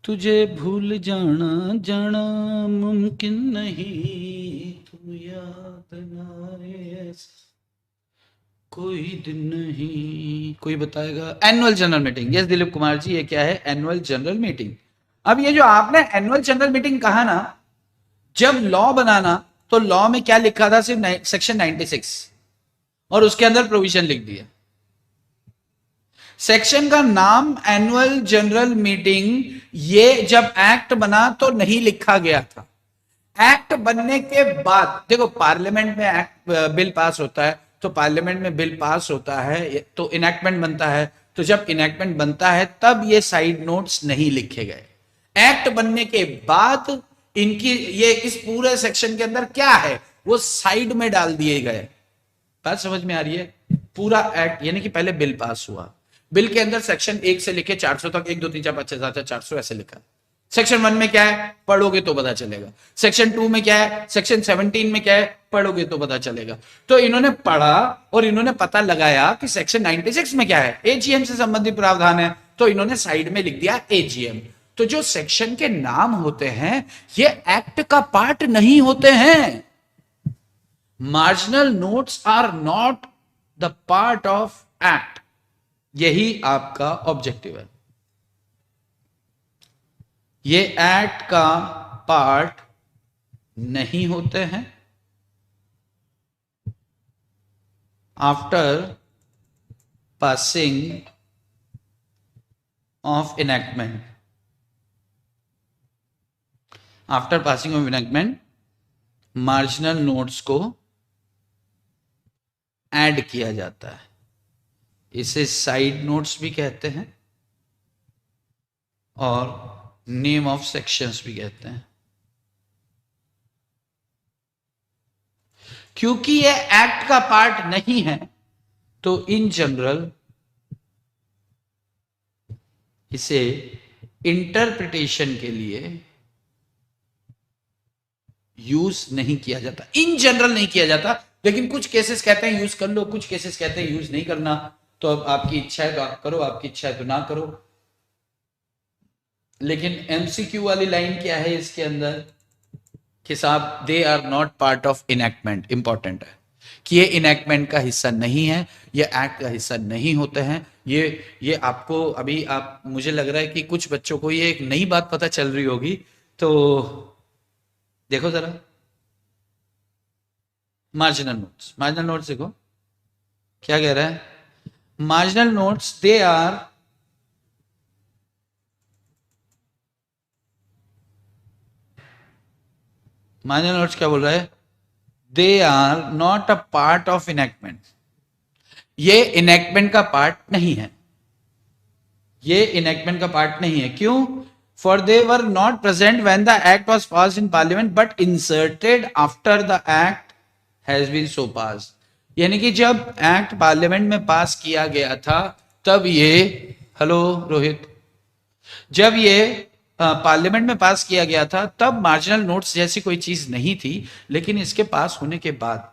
तुझे भूल जाना जाना मुमकिन नहीं, तू याद ना आए कोई दिन नहीं। कोई बताएगा? Annual general meeting. Yes Dilip Kumar ji, ये क्या है? Annual general meeting. अब ये जो आपने एनुअल जनरल मीटिंग कहा ना, जब लॉ बनाना तो लॉ में क्या लिखा था? सिर्फ सेक्शन 96, और उसके अंदर प्रोविजन लिख दिया। सेक्शन का नाम एनुअल जनरल मीटिंग, ये जब एक्ट बना तो नहीं लिखा गया था। एक्ट बनने के बाद देखो, पार्लियामेंट में एक्ट बिल पास होता है, तो पार्लियामेंट में बिल पास होता है तो इनैक्टमेंट बनता है, तो जब इनैक्टमेंट बनता है तब ये साइड नोट्स नहीं लिखे गए। एक्ट बनने के बाद इनकी ये इस पूरे सेक्शन के अंदर क्या है वो साइड में डाल दिए गए। बात समझ में आ रही है? पूरा एक्ट यानी कि पहले बिल पास हुआ, बिल के अंदर सेक्शन 1 से लेके 400 तक, 1 2 3 4 5 6 7 8 400 ऐसे लिखा। सेक्शन 1 में क्या है पढ़ोगे तो पता चलेगा, सेक्शन 2 में क्या है, सेक्शन 17 में क्या है पढ़ोगे तो पता चलेगा। तो इन्होंने पढ़ा और इन्होंने पता लगाया कि सेक्शन 96 में क्या है, एजीएम से संबंधित प्रावधान है, तो इन्होंने साइड में लिख दिया एजीएम। तो जो सेक्शन के नाम होते हैं ये एक्ट का पार्ट नहीं होते हैं। Marginal notes are not the part of act, यही आपका ऑब्जेक्टिव है। ये एक्ट का पार्ट नहीं होते हैं। After passing of enactment, after passing of enactment marginal notes को ऐड किया जाता है। इसे साइड नोट्स भी कहते हैं और नेम ऑफ सेक्शंस भी कहते हैं। क्योंकि ये एक्ट का पार्ट नहीं है तो इन जनरल इसे इंटरप्रिटेशन के लिए यूज नहीं किया जाता। इन जनरल नहीं किया जाता, लेकिन कुछ केसेस कहते हैं यूज कर लो, कुछ केसेस कहते हैं यूज नहीं करना। तो अब आपकी इच्छा है तो आप करो, आपकी इच्छा है तो ना करो। लेकिन एमसीक्यू वाली लाइन क्या है इसके अंदर कि साहब they are not part of enactment. Important है कि ये इनैक्टमेंट का हिस्सा नहीं है, ये एक्ट का हिस्सा नहीं होते हैं। ये आपको अभी आप मुझे लग रहा है कि कुछ बच्चों को ये एक नई बात पता चल रही होगी। तो देखो जरा मार्जिनल नोट्स, मार्जिनल नोट्स देखो क्या कह रहा है। Marginal notes they are marginal notes क्या बोल रहा है? They are not a part of enactment. ये इनैक्टमेंट का पार्ट नहीं है, ये इनैक्टमेंट का पार्ट नहीं है। क्यों? For they were not present when the act was passed in parliament but inserted after the act has been so passed. यानी कि जब एक्ट पार्लियामेंट में पास किया गया था तब ये, हेलो रोहित, जब ये पार्लियामेंट में पास किया गया था तब मार्जिनल नोट्स जैसी कोई चीज नहीं थी। लेकिन इसके पास होने के बाद,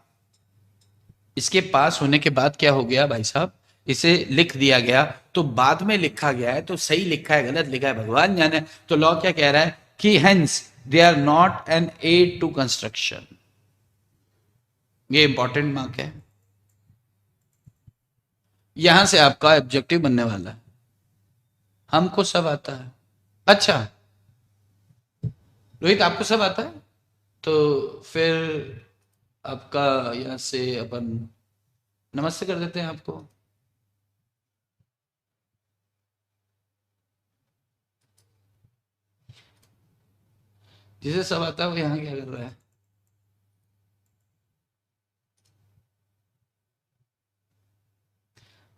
इसके पास होने के बाद क्या हो गया भाई साहब, इसे लिख दिया गया। तो बाद में लिखा गया है तो सही लिखा है गलत लिखा है भगवान जाने। तो लॉ क्या कह रहा है कि hence they are not an aid to construction. ये इंपॉर्टेंट मार्क है, यहां से आपका ऑब्जेक्टिव बनने वाला है। हमको सब आता है। अच्छा रोहित, आपको सब आता है, तो फिर आपका यहाँ से अपन नमस्ते कर देते हैं आपको। जिसे सब आता है वो यहाँ क्या कर रहा है?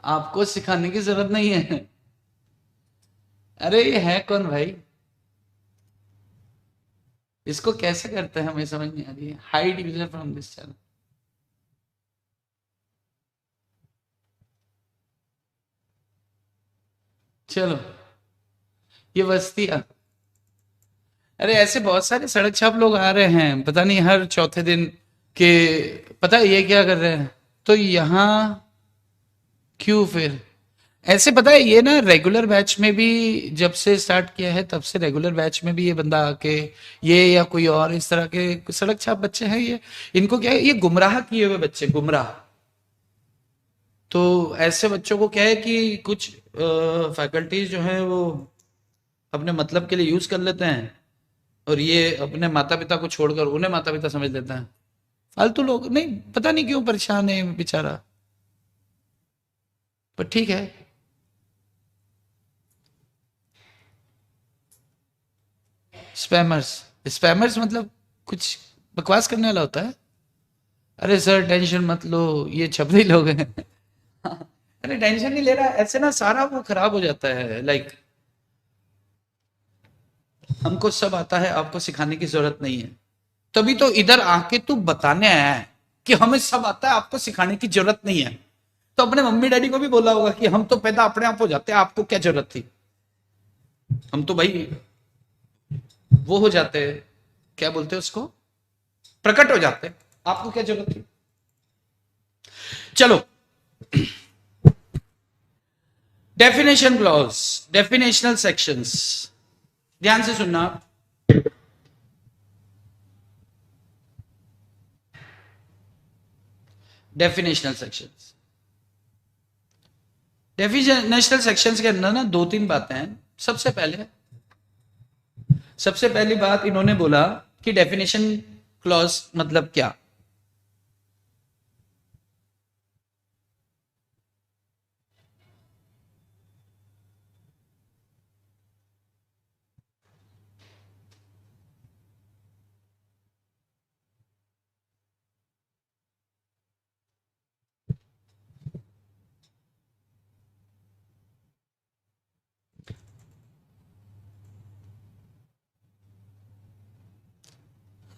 आपको सिखाने की जरूरत नहीं है। अरे ये है कौन भाई? इसको कैसे करते हैं हमें समझ नहीं आ रही है। Hide user from this channel. चलो ये बस्तियां, अरे ऐसे बहुत सारे सड़क छाप लोग आ रहे हैं, पता नहीं हर चौथे दिन के। पता है ये क्या कर रहे हैं? तो यहाँ क्यों फिर ऐसे, पता है ये ना रेगुलर बैच में भी जब से स्टार्ट किया है तब से रेगुलर बैच में भी ये बंदा आके, ये या कोई और इस तरह के सड़क छाप बच्चे हैं ये, इनको क्या है, ये गुमराह किए हुए बच्चे, गुमराह। तो ऐसे बच्चों को क्या है कि कुछ फैकल्टीज जो है वो अपने मतलब के लिए यूज कर लेते हैं, और ये अपने माता पिता को छोड़कर उन्हें माता पिता समझ लेते हैं। फालतू लोग, नहीं पता नहीं क्यों परेशान है बेचारा, पर ठीक है। स्पैमर्स, स्पैमर्स मतलब कुछ बकवास करने वाला होता है। अरे सर टेंशन मत लो, ये छपरी लोग हैं। अरे टेंशन नहीं ले रहा, ऐसे ना सारा वो खराब हो जाता है। लाइक हमको सब आता है, आपको सिखाने की जरूरत नहीं है। तभी तो इधर आके तू बताने आया है कि हमें सब आता है, आपको सिखाने की जरूरत नहीं है। तो अपने मम्मी डैडी को भी बोला होगा कि हम तो पैदा अपने आप हो जाते हैं, आपको क्या जरूरत थी। हम तो भाई वो हो जाते हैं, क्या बोलते हैं उसको, प्रकट हो जाते हैं, आपको क्या जरूरत थी। चलो, डेफिनेशन क्लॉज, डेफिनेशनल सेक्शंस, ध्यान से सुनना। डेफिनेशनल सेक्शंस, डेफिनेशनल सेक्शंस के अंदर ना दो तीन बातें हैं। सबसे पहली बात इन्होंने बोला कि डेफिनेशन क्लॉज मतलब क्या।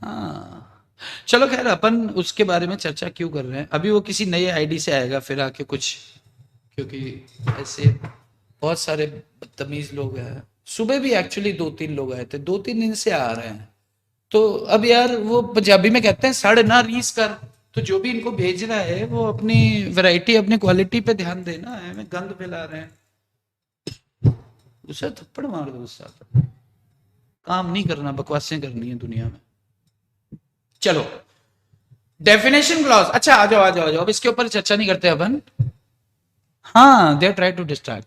हाँ चलो खैर, अपन उसके बारे में चर्चा क्यों कर रहे हैं अभी, वो किसी नए आईडी से आएगा फिर आके कुछ, क्योंकि ऐसे बहुत सारे बदतमीज लोग हैं। सुबह भी एक्चुअली दो तीन लोग आए थे, दो तीन दिन से आ रहे हैं। तो अब यार वो पंजाबी में कहते हैं सड़ ना रीस कर। तो जो भी इनको भेज रहा है वो अपनी वैरायटी अपनी क्वालिटी पे ध्यान देना है, हमें गंद फैला रहे हैं। उसे थप्पड़ मार दो उससे, काम नहीं करना, बकवासें करनी है दुनिया में। चलो डेफिनेशन क्लॉज, अच्छा आ जाओ आ जाओ आ जाओ, अब इसके ऊपर चर्चा नहीं करते अपन। हाँ दे ट्राई टू डिस्ट्रैक्ट,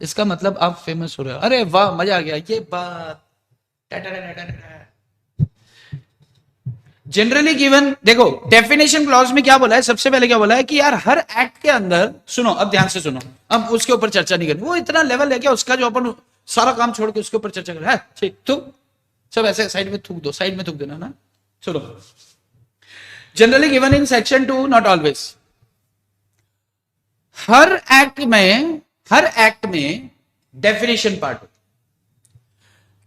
इसका मतलब आप फेमस हो रहे हो। अरे वाह मजा आ गया ये बात। जनरली गिवन, देखो डेफिनेशन क्लॉज में क्या बोला है, सबसे पहले क्या बोला है कि यार हर एक्ट के अंदर, सुनो अब ध्यान से सुनो, अब उसके ऊपर चर्चा नहीं करनी, वो इतना लेवल है क्या उसका जो अपन सारा काम छोड़ के उसके ऊपर चर्चा कर, ठीक थूक, सब ऐसे साइड में थूक दो, साइड में थूक देना ना। सुनो, generally given in section 2, not always. Her act में डेफिनेशन पार्ट,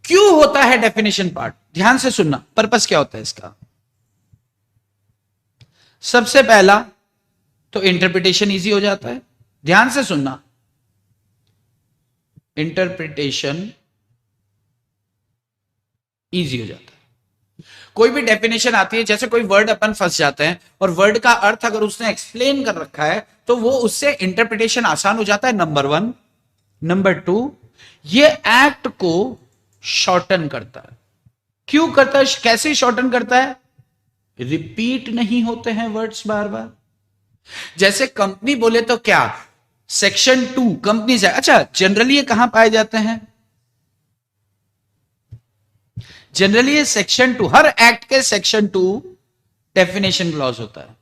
क्यों होता है डेफिनेशन पार्ट, ध्यान से सुनना, पर्पस क्या होता है इसका। सबसे पहला, तो इंटरप्रिटेशन इजी हो जाता है। ध्यान से सुनना, इंटरप्रिटेशन इजी हो जाता है। कोई भी डेफिनेशन आती है, जैसे कोई वर्ड अपन फंस जाते हैं और वर्ड का अर्थ अगर उसने एक्सप्लेन कर रखा है तो वो उससे इंटरप्रिटेशन आसान हो जाता है, नंबर वन। नंबर टू, ये एक्ट को शॉर्टन करता है। क्यों करता है, कैसे शॉर्टन करता है? रिपीट नहीं होते हैं वर्ड्स बार बार। जैसे कंपनी बोले तो क्या, सेक्शन 2 कंपनी से। अच्छा, जनरली ये कहां पाए जाते हैं? जनरली ये सेक्शन 2, हर एक्ट के सेक्शन 2 डेफिनेशन क्लॉज होता है,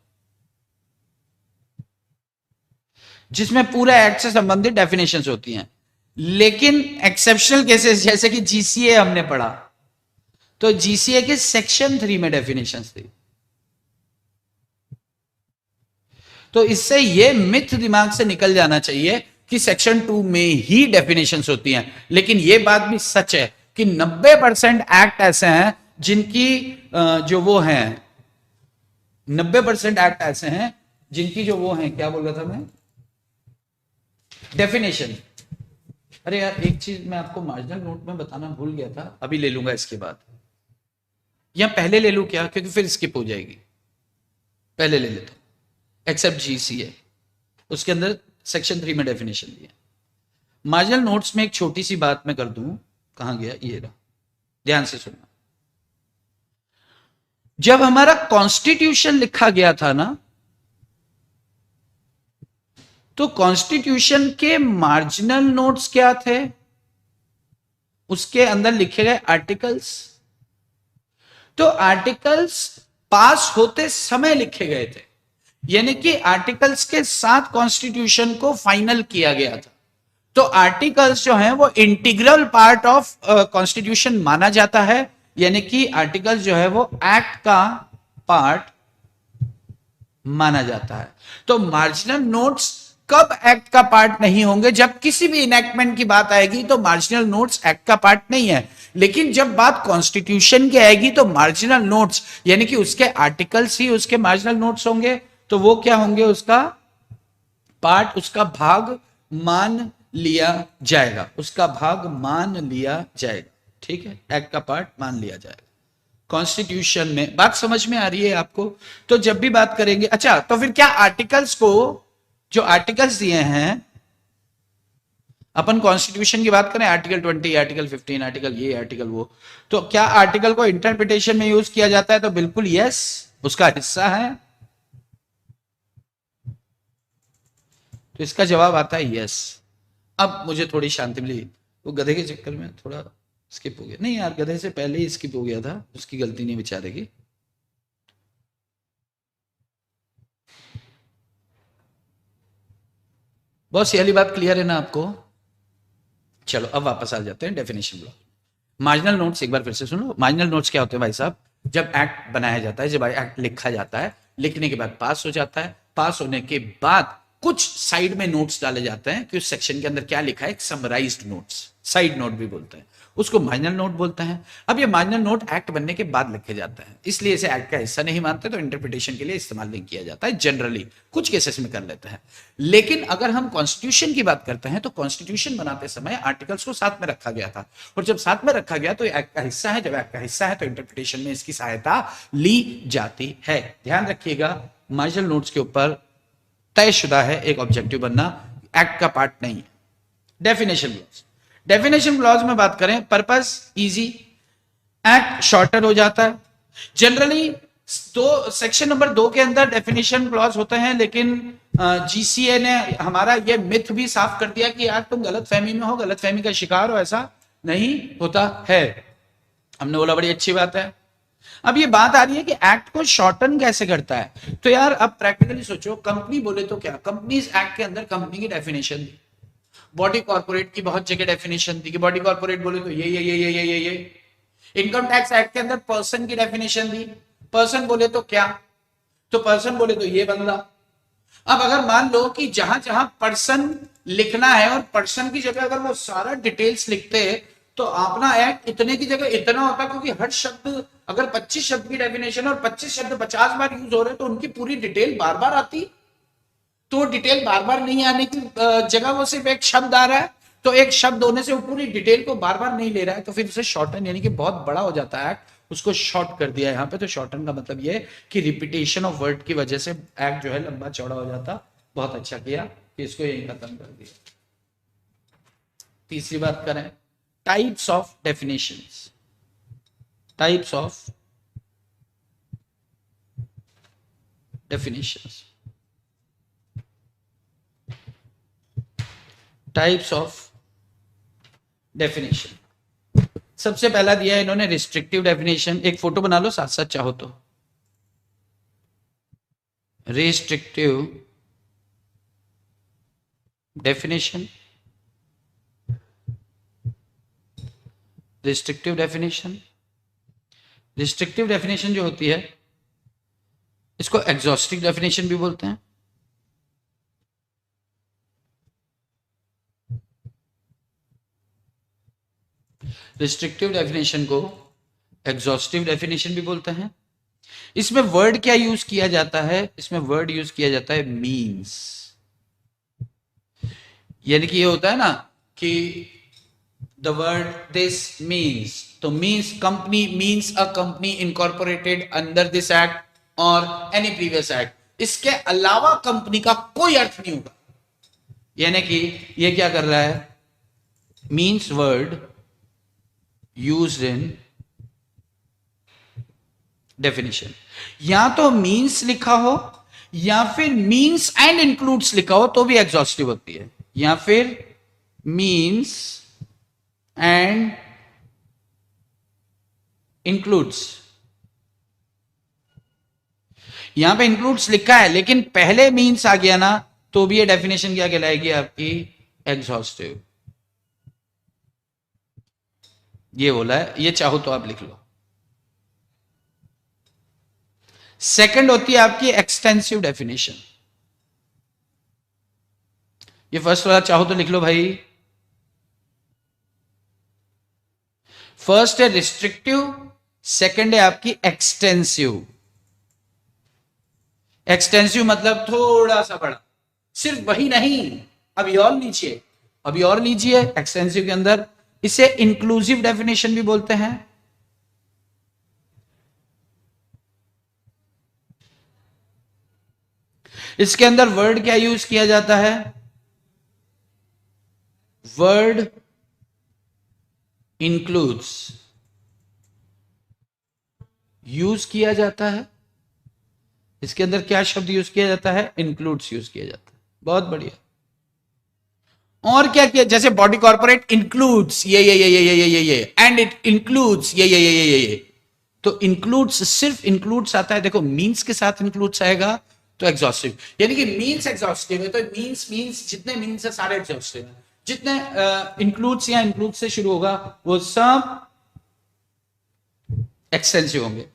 जिसमें पूरे एक्ट से संबंधित डेफिनेशंस होती हैं। लेकिन एक्सेप्शनल केसेस जैसे कि जीसीए हमने पढ़ा, तो जीसीए के सेक्शन 3 में डेफिनेशंस थी। तो इससे ये मिथ दिमाग से निकल जाना चाहिए कि सेक्शन 2 में ही डेफिनेशंस होती हैं। लेकिन ये बात भी सच है कि 90% एक्ट ऐसे हैं जिनकी जो वो हैं, 90% एक्ट ऐसे हैं जिनकी जो वो हैं, क्या बोल रहा था मैं, डेफिनेशन। अरे यार, एक चीज मैं आपको मार्जिनल नोट में बताना भूल गया था, अभी ले लूंगा इसके बाद, या पहले ले लूं क्या, क्योंकि फिर स्किप हो जाएगी। पहले ले लेता हूं, एक्सेप्ट जीसीए, उसके अंदर सेक्शन 3 में डेफिनेशन दिया। मार्जिनल नोट्स में एक छोटी सी बात मैं कर दूं, कहां गया ये रहा, ध्यान से सुनना। जब हमारा कॉन्स्टिट्यूशन लिखा गया था ना, तो कॉन्स्टिट्यूशन के मार्जिनल नोट्स क्या थे? उसके अंदर लिखे गए आर्टिकल्स। तो आर्टिकल्स पास होते समय लिखे गए थे, यानी कि आर्टिकल्स के साथ कॉन्स्टिट्यूशन को फाइनल किया गया था। तो आर्टिकल्स जो हैं वो इंटीग्रल पार्ट ऑफ कॉन्स्टिट्यूशन माना जाता है, यानी कि आर्टिकल्स जो है वो एक्ट का पार्ट माना जाता है। तो मार्जिनल नोट्स कब एक्ट का पार्ट नहीं होंगे? जब किसी भी इनैक्टमेंट की बात आएगी तो मार्जिनल नोट्स एक्ट का पार्ट नहीं है। लेकिन जब बात कॉन्स्टिट्यूशन की आएगी तो मार्जिनल नोट्स, यानी कि उसके आर्टिकल्स ही उसके मार्जिनल नोट्स होंगे। तो वो क्या होंगे? उसका पार्ट, उसका भाग मान लिया जाएगा, उसका भाग मान लिया जाएगा। ठीक है, एक्ट का पार्ट मान लिया जाएगा कॉन्स्टिट्यूशन में। बात समझ में आ रही है आपको? तो जब भी बात करेंगे, अच्छा, तो फिर क्या आर्टिकल्स को, जो आर्टिकल्स दिए हैं, अपन कॉन्स्टिट्यूशन की बात करें, आर्टिकल 20, आर्टिकल 15, आर्टिकल ये, आर्टिकल वो, तो क्या आर्टिकल को इंटरप्रिटेशन में यूज किया जाता है? तो बिल्कुल यस, उसका हिस्सा है। तो इसका जवाब आता है यस। अब मुझे थोड़ी शांति मिली, वो गधे के चक्कर में थोड़ा स्किप हो गया। नहीं यार, गधे से पहले ही स्किप हो गया था, उसकी गलती नहीं बेचारे की। बहुत सी वाली बात क्लियर है ना आपको? चलो अब वापस आ जाते हैं डेफिनेशन ब्लॉक। मार्जिनल नोट्स एक बार फिर से सुन लो। मार्जिनल नोट्स क्या होते हैं भाई साहब? जब एक्ट बनाया जाता है, जब एक्ट लिखा जाता है, लिखने के बाद पास हो जाता है, पास होने के बाद कुछ साइड में नोट्स डाले जाते हैं कि उस सेक्शन के अंदर क्या लिखा है, एक समराइज्ड नोट्स, साइड नोट भी बोलते हैं, उसको मार्जिनल नोट बोलते हैं। अब ये मार्जिनल नोट एक्ट बनने के बाद लिखे जाता है, इसलिए इसे एक्ट का हिस्सा नहीं मानते, तो इंटरप्रिटेशन के लिए इस्तेमाल नहीं किया जाता है। जनरली कुछ केसेस में कर लेते हैं। लेकिन अगर हम कॉन्स्टिट्यूशन की बात करते हैं, तो कॉन्स्टिट्यूशन बनाते समय आर्टिकल्स को साथ में रखा गया था, और जब साथ में रखा गया तो एक्ट का हिस्सा है। जब एक्ट का हिस्सा है तो इंटरप्रिटेशन में इसकी सहायता ली जाती है। ध्यान रखिएगा, मार्जिनल नोट्स के ऊपर तयशुदा है एक ऑब्जेक्टिव बनना, एक्ट का पार्ट नहीं है। डेफिनेशन क्लॉज, डेफिनेशन क्लॉज में बात करें, पर्पस इजी, एक्ट शॉर्टर हो जाता है। जनरली दो, सेक्शन नंबर 2 के अंदर डेफिनेशन क्लॉज होते हैं, लेकिन जीसीए ने हमारा ये मिथ भी साफ कर दिया कि यार तुम गलत फहमी में हो, गलत फहमी का शिकार हो, ऐसा नहीं होता है। हमने बोला बड़ी अच्छी बात है। अब ये बात आ रही है कि एक्ट को शॉर्टन कैसे करता है। तो यार अब प्रैक्टिकली सोचो, कंपनी बोले तो क्या, कंपनीज एक्ट के अंदर कंपनी की डेफिनेशन दी, बॉडी कॉर्पोरेट की बहुत जगह डेफिनेशन दी कि बॉडी कॉर्पोरेट बोले तो ये। इनकम टैक्स एक्ट के अंदर पर्सन की डेफिनेशन दी, पर्सन बोले तो क्या, तो पर्सन बोले तो ये बंदा। अब अगर मान लो कि जहां जहां पर्सन लिखना है और पर्सन की जगह अगर वो सारा डिटेल्स लिखते हैं, तो अपना एक्ट इतने की जगह इतना होता, क्योंकि हर शब्द, अगर 25 शब्द की डेफिनेशन और 25 शब्द 50 बार यूज हो रहे हैं, तो उनकी पूरी डिटेल बार बार आती। तो डिटेल बार बार नहीं आने की जगह वो सिर्फ एक शब्द आ रहा है, तो एक शब्द होने से वो पूरी डिटेल को बार बार नहीं ले रहा है, तो फिर उसे शॉर्टन यानी कि बहुत बड़ा हो जाता है एक्ट, उसको शॉर्ट कर दिया यहाँ पे। तो शॉर्टन का मतलब ये है कि रिपीटेशन ऑफ वर्ड की वजह से एक्ट जो है लंबा चौड़ा हो जाता। बहुत अच्छा किया कि इसको यही खत्म कर दिया। तीसरी बात करें, types of definitions. Types of definitions, types of definition. सबसे पहला दिया है इन्होंने रिस्ट्रिक्टिव डेफिनेशन। एक फोटो बना लो साथ साथ चाहो तो। Restrictive definition, restrictive definition. Restrictive definition जो होती है इसको एग्जॉस्टिव डेफिनेशन भी बोलते हैं। रिस्ट्रिक्टिव डेफिनेशन को एग्जॉस्टिव डेफिनेशन भी बोलते हैं। इसमें वर्ड क्या यूज किया जाता है? इसमें वर्ड यूज किया जाता है मीन्स। यानी कि ये होता है ना कि द वर्ड दिस मीन्स, तो means company, means a company incorporated under this act और एनी प्रीवियस एक्ट। इसके अलावा कंपनी का कोई अर्थ नहीं होगा। यानी कि ये क्या कर रहा है, means word used in definition. या तो मीन्स लिखा हो या फिर मीन्स एंड इंक्लूड्स लिखा हो तो भी एग्जॉस्टिव होती है, या फिर मीन्स एंड इंक्लूड्स। यहां पे इंक्लूड्स लिखा है लेकिन पहले मीन्स आ गया ना, तो भी ये डेफिनेशन क्या कहलाएगी आपकी, एग्जॉस्टिव। ये बोला है, ये चाहो तो आप लिख लो। सेकंड होती है आपकी एक्सटेंसिव डेफिनेशन। ये फर्स्ट वाला चाहो तो लिख लो भाई। फर्स्ट है रिस्ट्रिक्टिव, सेकंड है आपकी एक्सटेंसिव। एक्सटेंसिव मतलब थोड़ा सा बड़ा, सिर्फ वही नहीं, अभी और लीजिए, अभी और लीजिए। एक्सटेंसिव के अंदर इसे इंक्लूसिव डेफिनेशन भी बोलते हैं। इसके अंदर वर्ड क्या यूज किया जाता है, वर्ड इंक्लूड्स यूज किया जाता है। इसके अंदर क्या शब्द यूज किया जाता है, इंक्लूड्स यूज किया जाता है। बहुत बढ़िया। और क्या किया, जैसे बॉडी कॉर्पोरेट इंक्लूड्स ये एंड इट इंक्लूड्स ये। तो इंक्लूड्स, सिर्फ इंक्लूड्स आता है, देखो मींस के साथ इंक्लूड्स आएगा तो एग्जॉस्टिव। यानी कि मींस एग्जॉस्टिव है तो मींस, मींस जितने मींस है सारे एग्जॉस्टिव है। जितने इंक्लूड्स या इंक्लूड से शुरू होगा वो सब एक्सटेंसिव होंगे।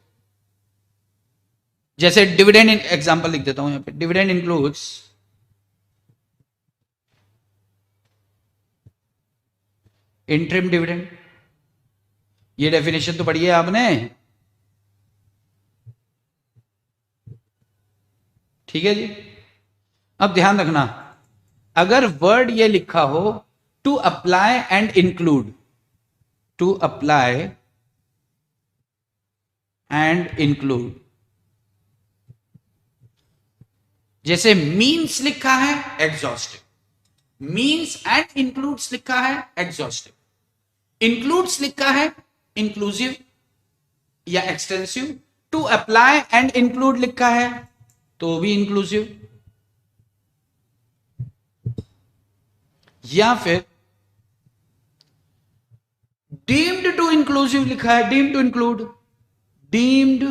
जैसे डिविडेंड, एग्जांपल लिख देता हूं यहां पे, डिविडेंड इंक्लूड्स इंटरिम डिविडेंड। ये डेफिनेशन तो पढ़ी है आपने, ठीक है जी। अब ध्यान रखना, अगर वर्ड ये लिखा हो to apply and include, to apply and include, जैसे मीन्स लिखा है एग्जॉस्टिव, मीन्स एंड इंक्लूड्स लिखा है एग्जॉस्टिव, इंक्लूड्स लिखा है इंक्लूसिव या extensive, to apply and include लिखा है तो भी इंक्लूसिव, या फिर डीम्ड टू इंक्लूसिव लिखा है, deemed to include, deemed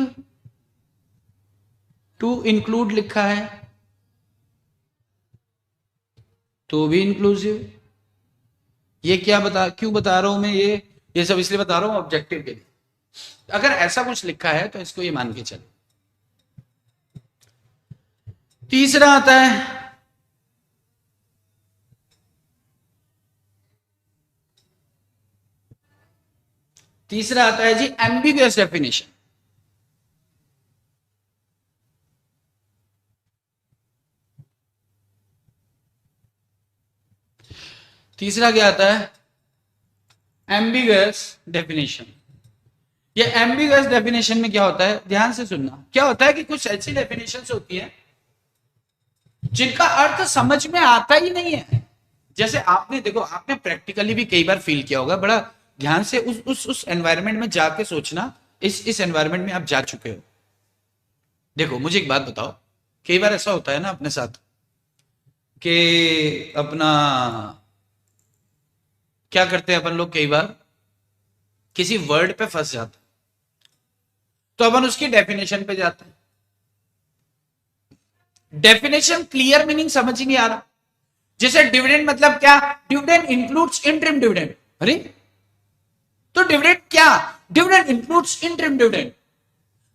to include लिखा है तो भी इंक्लूसिव। ये क्या क्यों बता रहा हूं मैं, ये सब इसलिए बता रहा हूं ऑब्जेक्टिव के लिए। अगर ऐसा कुछ लिखा है तो इसको ये मान के चले। तीसरा आता है जी एम्बिगुअस डेफिनेशन। तीसरा क्या आता है, एम्बिगस डेफिनेशन। ये एम्बिगस डेफिनेशन में क्या होता है, ध्यान से सुनना, क्या होता है कि कुछ ऐसी डेफिनेशंस होती हैं जिनका अर्थ समझ में आता ही नहीं है। जैसे आपने देखो, आपने प्रैक्टिकली भी कई बार फील किया होगा, बड़ा ध्यान से उस एनवायरनमेंट में जाके सोचना, इस एनवायरनमेंट में आप जा चुके हो। देखो मुझे एक बात बताओ, कई बार ऐसा होता है ना अपने साथ कि अपना क्या करते हैं अपन लोग, कई बार किसी वर्ड पे फंस जाते हैं तो अपन उसकी डेफिनेशन पे जाते हैं। डेफिनेशन क्लियर मीनिंग समझ ही नहीं आ रहा। जैसे डिविडेंड मतलब क्या, डिविडेंड इंक्लूड्स इंटरिम डिविडेंड। अरे तो डिविडेंड क्या, डिविडेंड इंक्लूड्स इंटरिम डिविडेंड।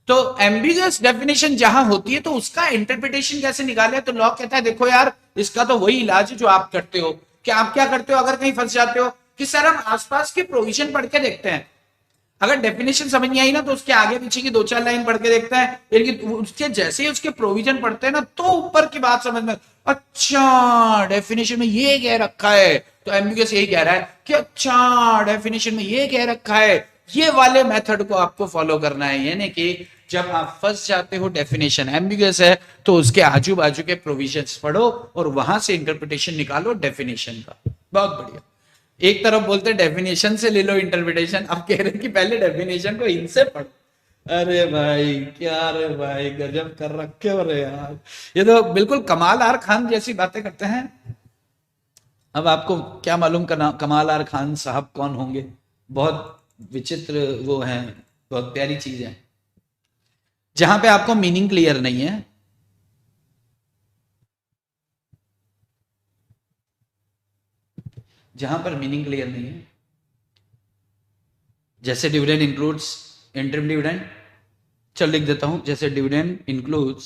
तो एम्बिगुअस डेफिनेशन जहां होती है तो उसका इंटरप्रिटेशन कैसे निकाले, तो लॉ कहता है देखो यार, इसका तो वही इलाज है जो आप करते हो। कि आप क्या करते हो अगर कहीं फंस जाते हो, कि सर हम आसपास की प्रोविजन पढ़ के देखते हैं, अगर डेफिनेशन समझ नहीं आई ना तो उसके आगे पीछे की 2-4 लाइन पढ़ के देखते हैं, लेकिन उसके जैसे ही उसके प्रोविजन पढ़ते हैं ना तो ऊपर की बात समझ में, अच्छा डेफिनेशन में ये कह रखा है, तो एम्बिगुअस यही कह रहा है कि अच्छा डेफिनेशन में ये कह रखा है, ये वाले मेथड को आपको फॉलो करना है। यानी कि जब आप फंस जाते हो, डेफिनेशन एम्बिगुअस है, तो उसके आजू बाजू के प्रोविजंस पढ़ो और वहां से इंटरप्रिटेशन निकालो डेफिनेशन का। बहुत बढ़िया। एक तरफ बोलते डेफिनेशन से ले लो इंटरप्रिटेशन, अब कह रहे हैं कि पहले डेफिनेशन को इनसे पढ़ो। अरे भाई क्या, रे भाई गजब कर रखे हो रे यार, ये तो बिल्कुल कमाल आर खान जैसी बातें करते हैं। अब आपको क्या मालूम कमाल आर खान साहब कौन होंगे, बहुत विचित्र वो हैं, बहुत प्यारी चीज है। जहां पे आपको मीनिंग क्लियर नहीं है, जहां पर मीनिंग क्लियर नहीं है, जैसे डिविडेंड इंक्लूड्स इंटरिम डिविडेंड, चल लिख देता हूं, जैसे डिविडेंड इंक्लूड्स,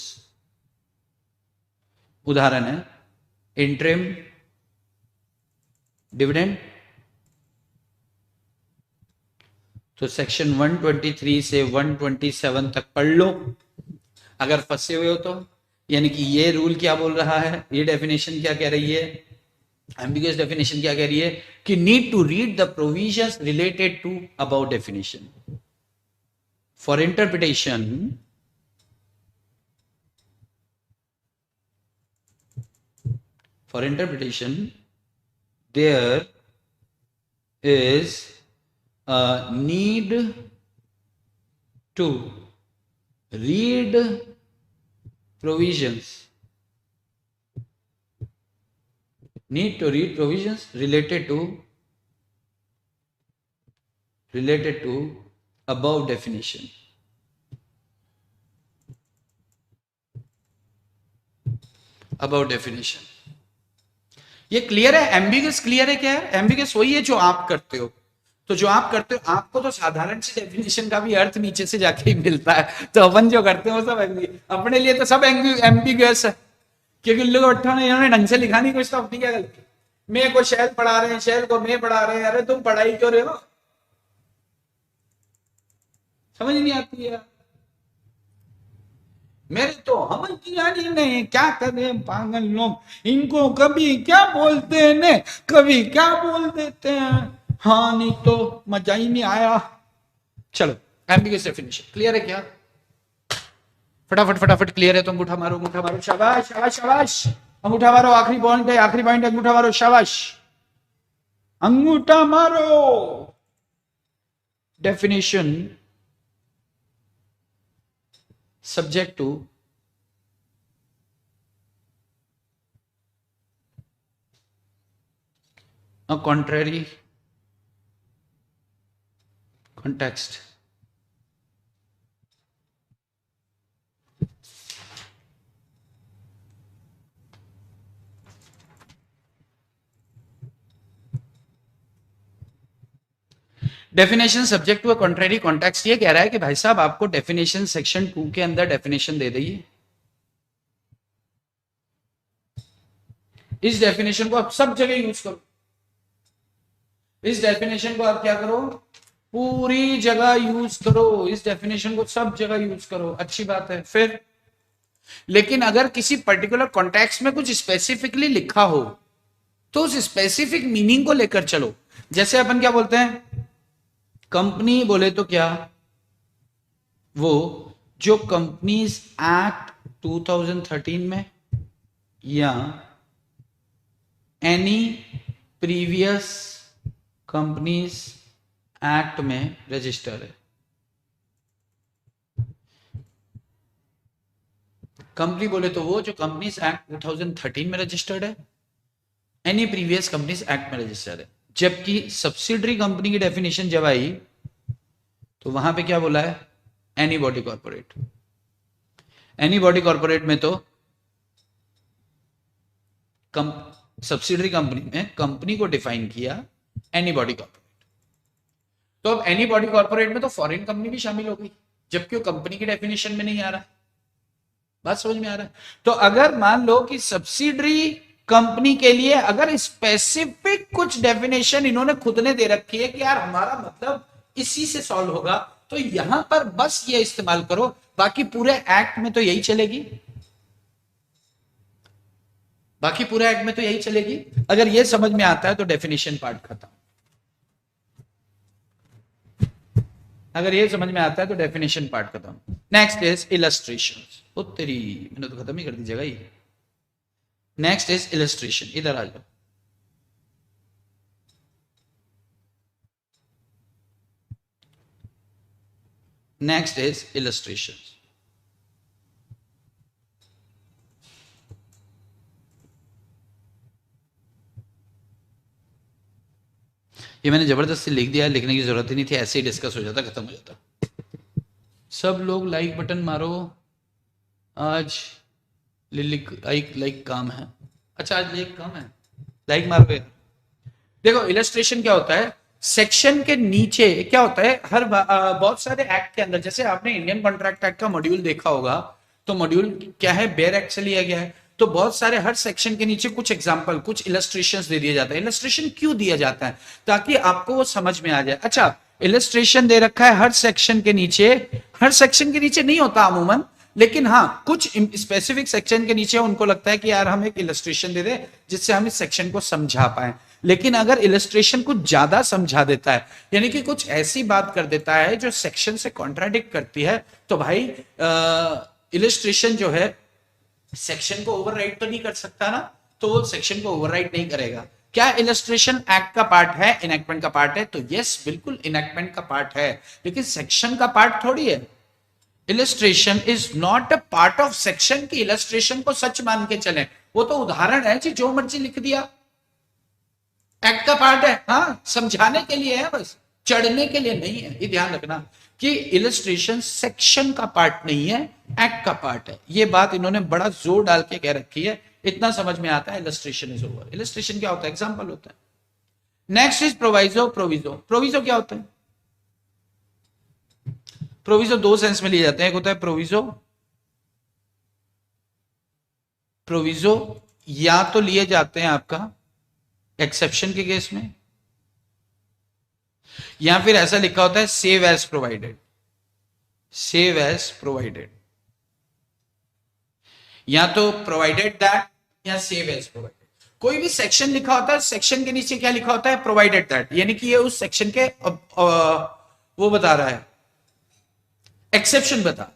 उदाहरण है इंटरिम डिविडेंड, तो सेक्शन 123 से 127 तक पढ़ लो अगर फंसे हुए हो तो। यानी कि ये रूल क्या बोल रहा है, ये डेफिनेशन क्या कह रही है, एम्बिगुअस डेफिनेशन क्या कह रही है कि need to read the provisions related to about definition for interpretation, there is a need to read provisions, related to above definition. ये क्लियर है, एम्बिगस क्लियर है क्या है, एम्बिगस वही है जो आप करते हो। तो जो आप करते हो, आपको तो साधारण सी डेफिनेशन का भी अर्थ नीचे से जाके ही मिलता है, तो अपन जो करते हो सब अपने लिए तो सब एम्बिगस है, क्योंकि लोग इन्होंने ढंग से लिखा नहीं कुछ, तो अपनी क्या गलती। मैं को शैल पढ़ा रहे हैं, शैल को मैं पढ़ा रहे हैं, अरे तुम पढ़ाई क्यों रहे हो, समझ नहीं आती है। मेरे तो हम नहीं, क्या करें पागल लोग, इनको कभी क्या बोलते हैं ने, कभी क्या बोल देते हैं, हाँ नहीं तो मजा ही नहीं आया। चलो एम्बिगस डेफिनेशन क्लियर है क्या, फटाफट क्लियर है तो अंगूठा मारो, शाबाश शाबाश शाबाश, अंगूठा मारो, आखिरी पॉइंट है, अंगूठा मारो, शाबाश अंगूठा मारो। Definition subject to a contrary context. Definition subject to a contrary context, ये कह रहा है कि भाई साहब आपको डेफिनेशन सेक्शन 2 के अंदर डेफिनेशन दे दीजिए, इस डेफिनेशन को आप सब जगह यूज करो, इस डेफिनेशन को आप क्या करो, पूरी जगह यूज करो, इस डेफिनेशन को सब जगह यूज करो, अच्छी बात है। फिर लेकिन अगर किसी पर्टिकुलर कॉन्टेक्स्ट में कुछ स्पेसिफिकली लिखा हो, तो उस स्पेसिफिक मीनिंग को लेकर चलो। जैसे अपन क्या बोलते हैं, कंपनी बोले तो क्या, वो जो कंपनीज एक्ट 2013 में या एनी प्रीवियस कंपनीज एक्ट में रजिस्टर है। कंपनी बोले तो वो जो कंपनीज एक्ट 2013 में रजिस्टर्ड है, एनी प्रीवियस कंपनीज एक्ट में रजिस्टर्ड है। जबकि सब्सिडरी कंपनी की डेफिनेशन जब आई तो वहां पे क्या बोला है, any body corporate. Any body corporate में तो सब्सिडरी कंपनी में कंपनी को डिफाइन किया एनी बॉडी कॉर्पोरेट। तो अब एनी बॉडी कॉर्पोरेट में तो फॉरेन कंपनी भी शामिल हो गई, जबकि वो कंपनी की डेफिनेशन में नहीं आ रहा। बात समझ में आ रहा है? तो अगर मान लो कि सब्सिडरी कंपनी के लिए अगर स्पेसिफिक कुछ डेफिनेशन इन्होंने खुद ने दे रखी है कि यार हमारा मतलब इसी से सॉल्व होगा, तो यहां पर बस ये इस्तेमाल करो, बाकी पूरे एक्ट में तो यही चलेगी। बाकी पूरे एक्ट में तो यही चलेगी। अगर ये समझ में आता है तो डेफिनेशन पार्ट खत्म। अगर ये समझ में आता है तो डेफिनेशन पार्ट खत्म। Next is illustration. ओ तेरी, मैंने तो खत्म ही कर दी जगह ही। नेक्स्ट इज इलस्ट्रेशन, इधर आ जाओ। Next is illustration. ये मैंने जबरदस्ती लिख दिया, लिखने की जरूरत ही नहीं थी, ऐसे ही डिस्कस हो जाता, खत्म हो जाता। सब लोग लाइक बटन मारो, आज लाइक लाइक काम है। अच्छा आज लाइक काम है, लाइक मारो यार। देखो इलस्ट्रेशन क्या होता है, सेक्शन के नीचे क्या होता है, हर बहुत सारे एक्ट के अंदर, जैसे आपने इंडियन कॉन्ट्रैक्ट एक्ट का मॉड्यूल देखा होगा, तो मॉड्यूल क्या है, बेयर एक्ट से लिया गया है। तो बहुत सारे हर सेक्शन के नीचे कुछ एग्जांपल, कुछ इलस्ट्रेशंस दे दिए जाते हैं। इलस्ट्रेशन क्यों दिया जाता है, ताकि आपको वो समझ में आ जाए। अच्छा इलस्ट्रेशन दे रखा है हर सेक्शन के नीचे, हर सेक्शन के नीचे नहीं होता अमूमन, लेकिन हाँ कुछ स्पेसिफिक सेक्शन के नीचे उनको लगता है कि यार हम एक इलस्ट्रेशन दे दे जिससे हम इस सेक्शन को समझा पाए। लेकिन अगर इलस्ट्रेशन कुछ ज्यादा समझा देता है, यानी कि कुछ ऐसी बात कर देता है जो सेक्शन से कॉन्ट्राडिक्ट करती है, तो भाई इलस्ट्रेशन जो है सेक्शन को ओवरराइड तो नहीं कर सकता ना, तो वो सेक्शन को ओवरराइड नहीं करेगा। क्या इलस्ट्रेशन एक्ट का पार्ट है, इनएक्टमेंट का पार्ट है? तो यस बिल्कुल इनएक्टमेंट का पार्ट है, लेकिन सेक्शन का पार्ट थोड़ी है। Illustration is not a part of section की इलस्ट्रेशन को सच मान के चले, वो तो उदाहरण है जी, जो मर्जी लिख दिया। एक्ट का पार्ट है, हाँ समझाने के लिए है बस, चढ़ने के लिए नहीं है। ये ध्यान रखना कि इलस्ट्रेशन सेक्शन का पार्ट नहीं है, एक्ट का पार्ट है। ये बात इन्होंने बड़ा जोर डाल के कह रखी है, इतना समझ में आता है। Illustration is over. इलस्ट्रेशन क्या होता है, एग्जांपल होता है। Next is proviso. Proviso, proviso क्या होता है? प्रोविजो दो सेंस में लिए जाते हैं, एक होता है प्रोविजो, प्रोविजो या तो लिए जाते हैं आपका एक्सेप्शन के केस में, या फिर ऐसा लिखा होता है save as provided. Save as provided, या तो प्रोवाइडेड दैट या सेव एज प्रोवाइडेड। कोई भी सेक्शन लिखा होता है, सेक्शन के नीचे क्या लिखा होता है, प्रोवाइडेड दैट, यानी कि ये उस सेक्शन के वो बता रहा है, एक्सेप्शन बता।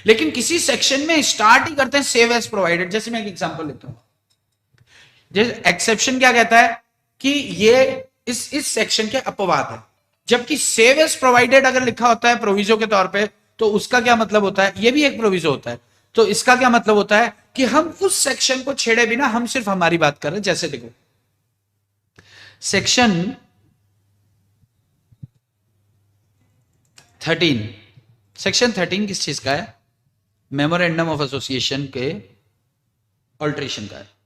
लेकिन किसी सेक्शन में स्टार्ट ही करते हैं सेव एज प्रोवाइडेड। जैसे मैं एक एग्जांपल लेता हूं, जैसे एक्सेप्शन क्या कहता है कि ये इस सेक्शन के अपवाद है, जबकि सेव एज प्रोवाइडेड अगर लिखा होता है प्रोविजो के तौर पे, तो उसका क्या मतलब होता है, ये भी एक प्रोविजो होता है। तो इसका क्या मतलब होता है कि हम उस सेक्शन को छेड़े बिना हम सिर्फ हमारी बात कर रहे हैं। जैसे देखो सेक्शन 13, सेक्शन 13 किस चीज का है, मेमोरेंडम ऑफ एसोसिएशन के ऑल्ट्रेशन का है।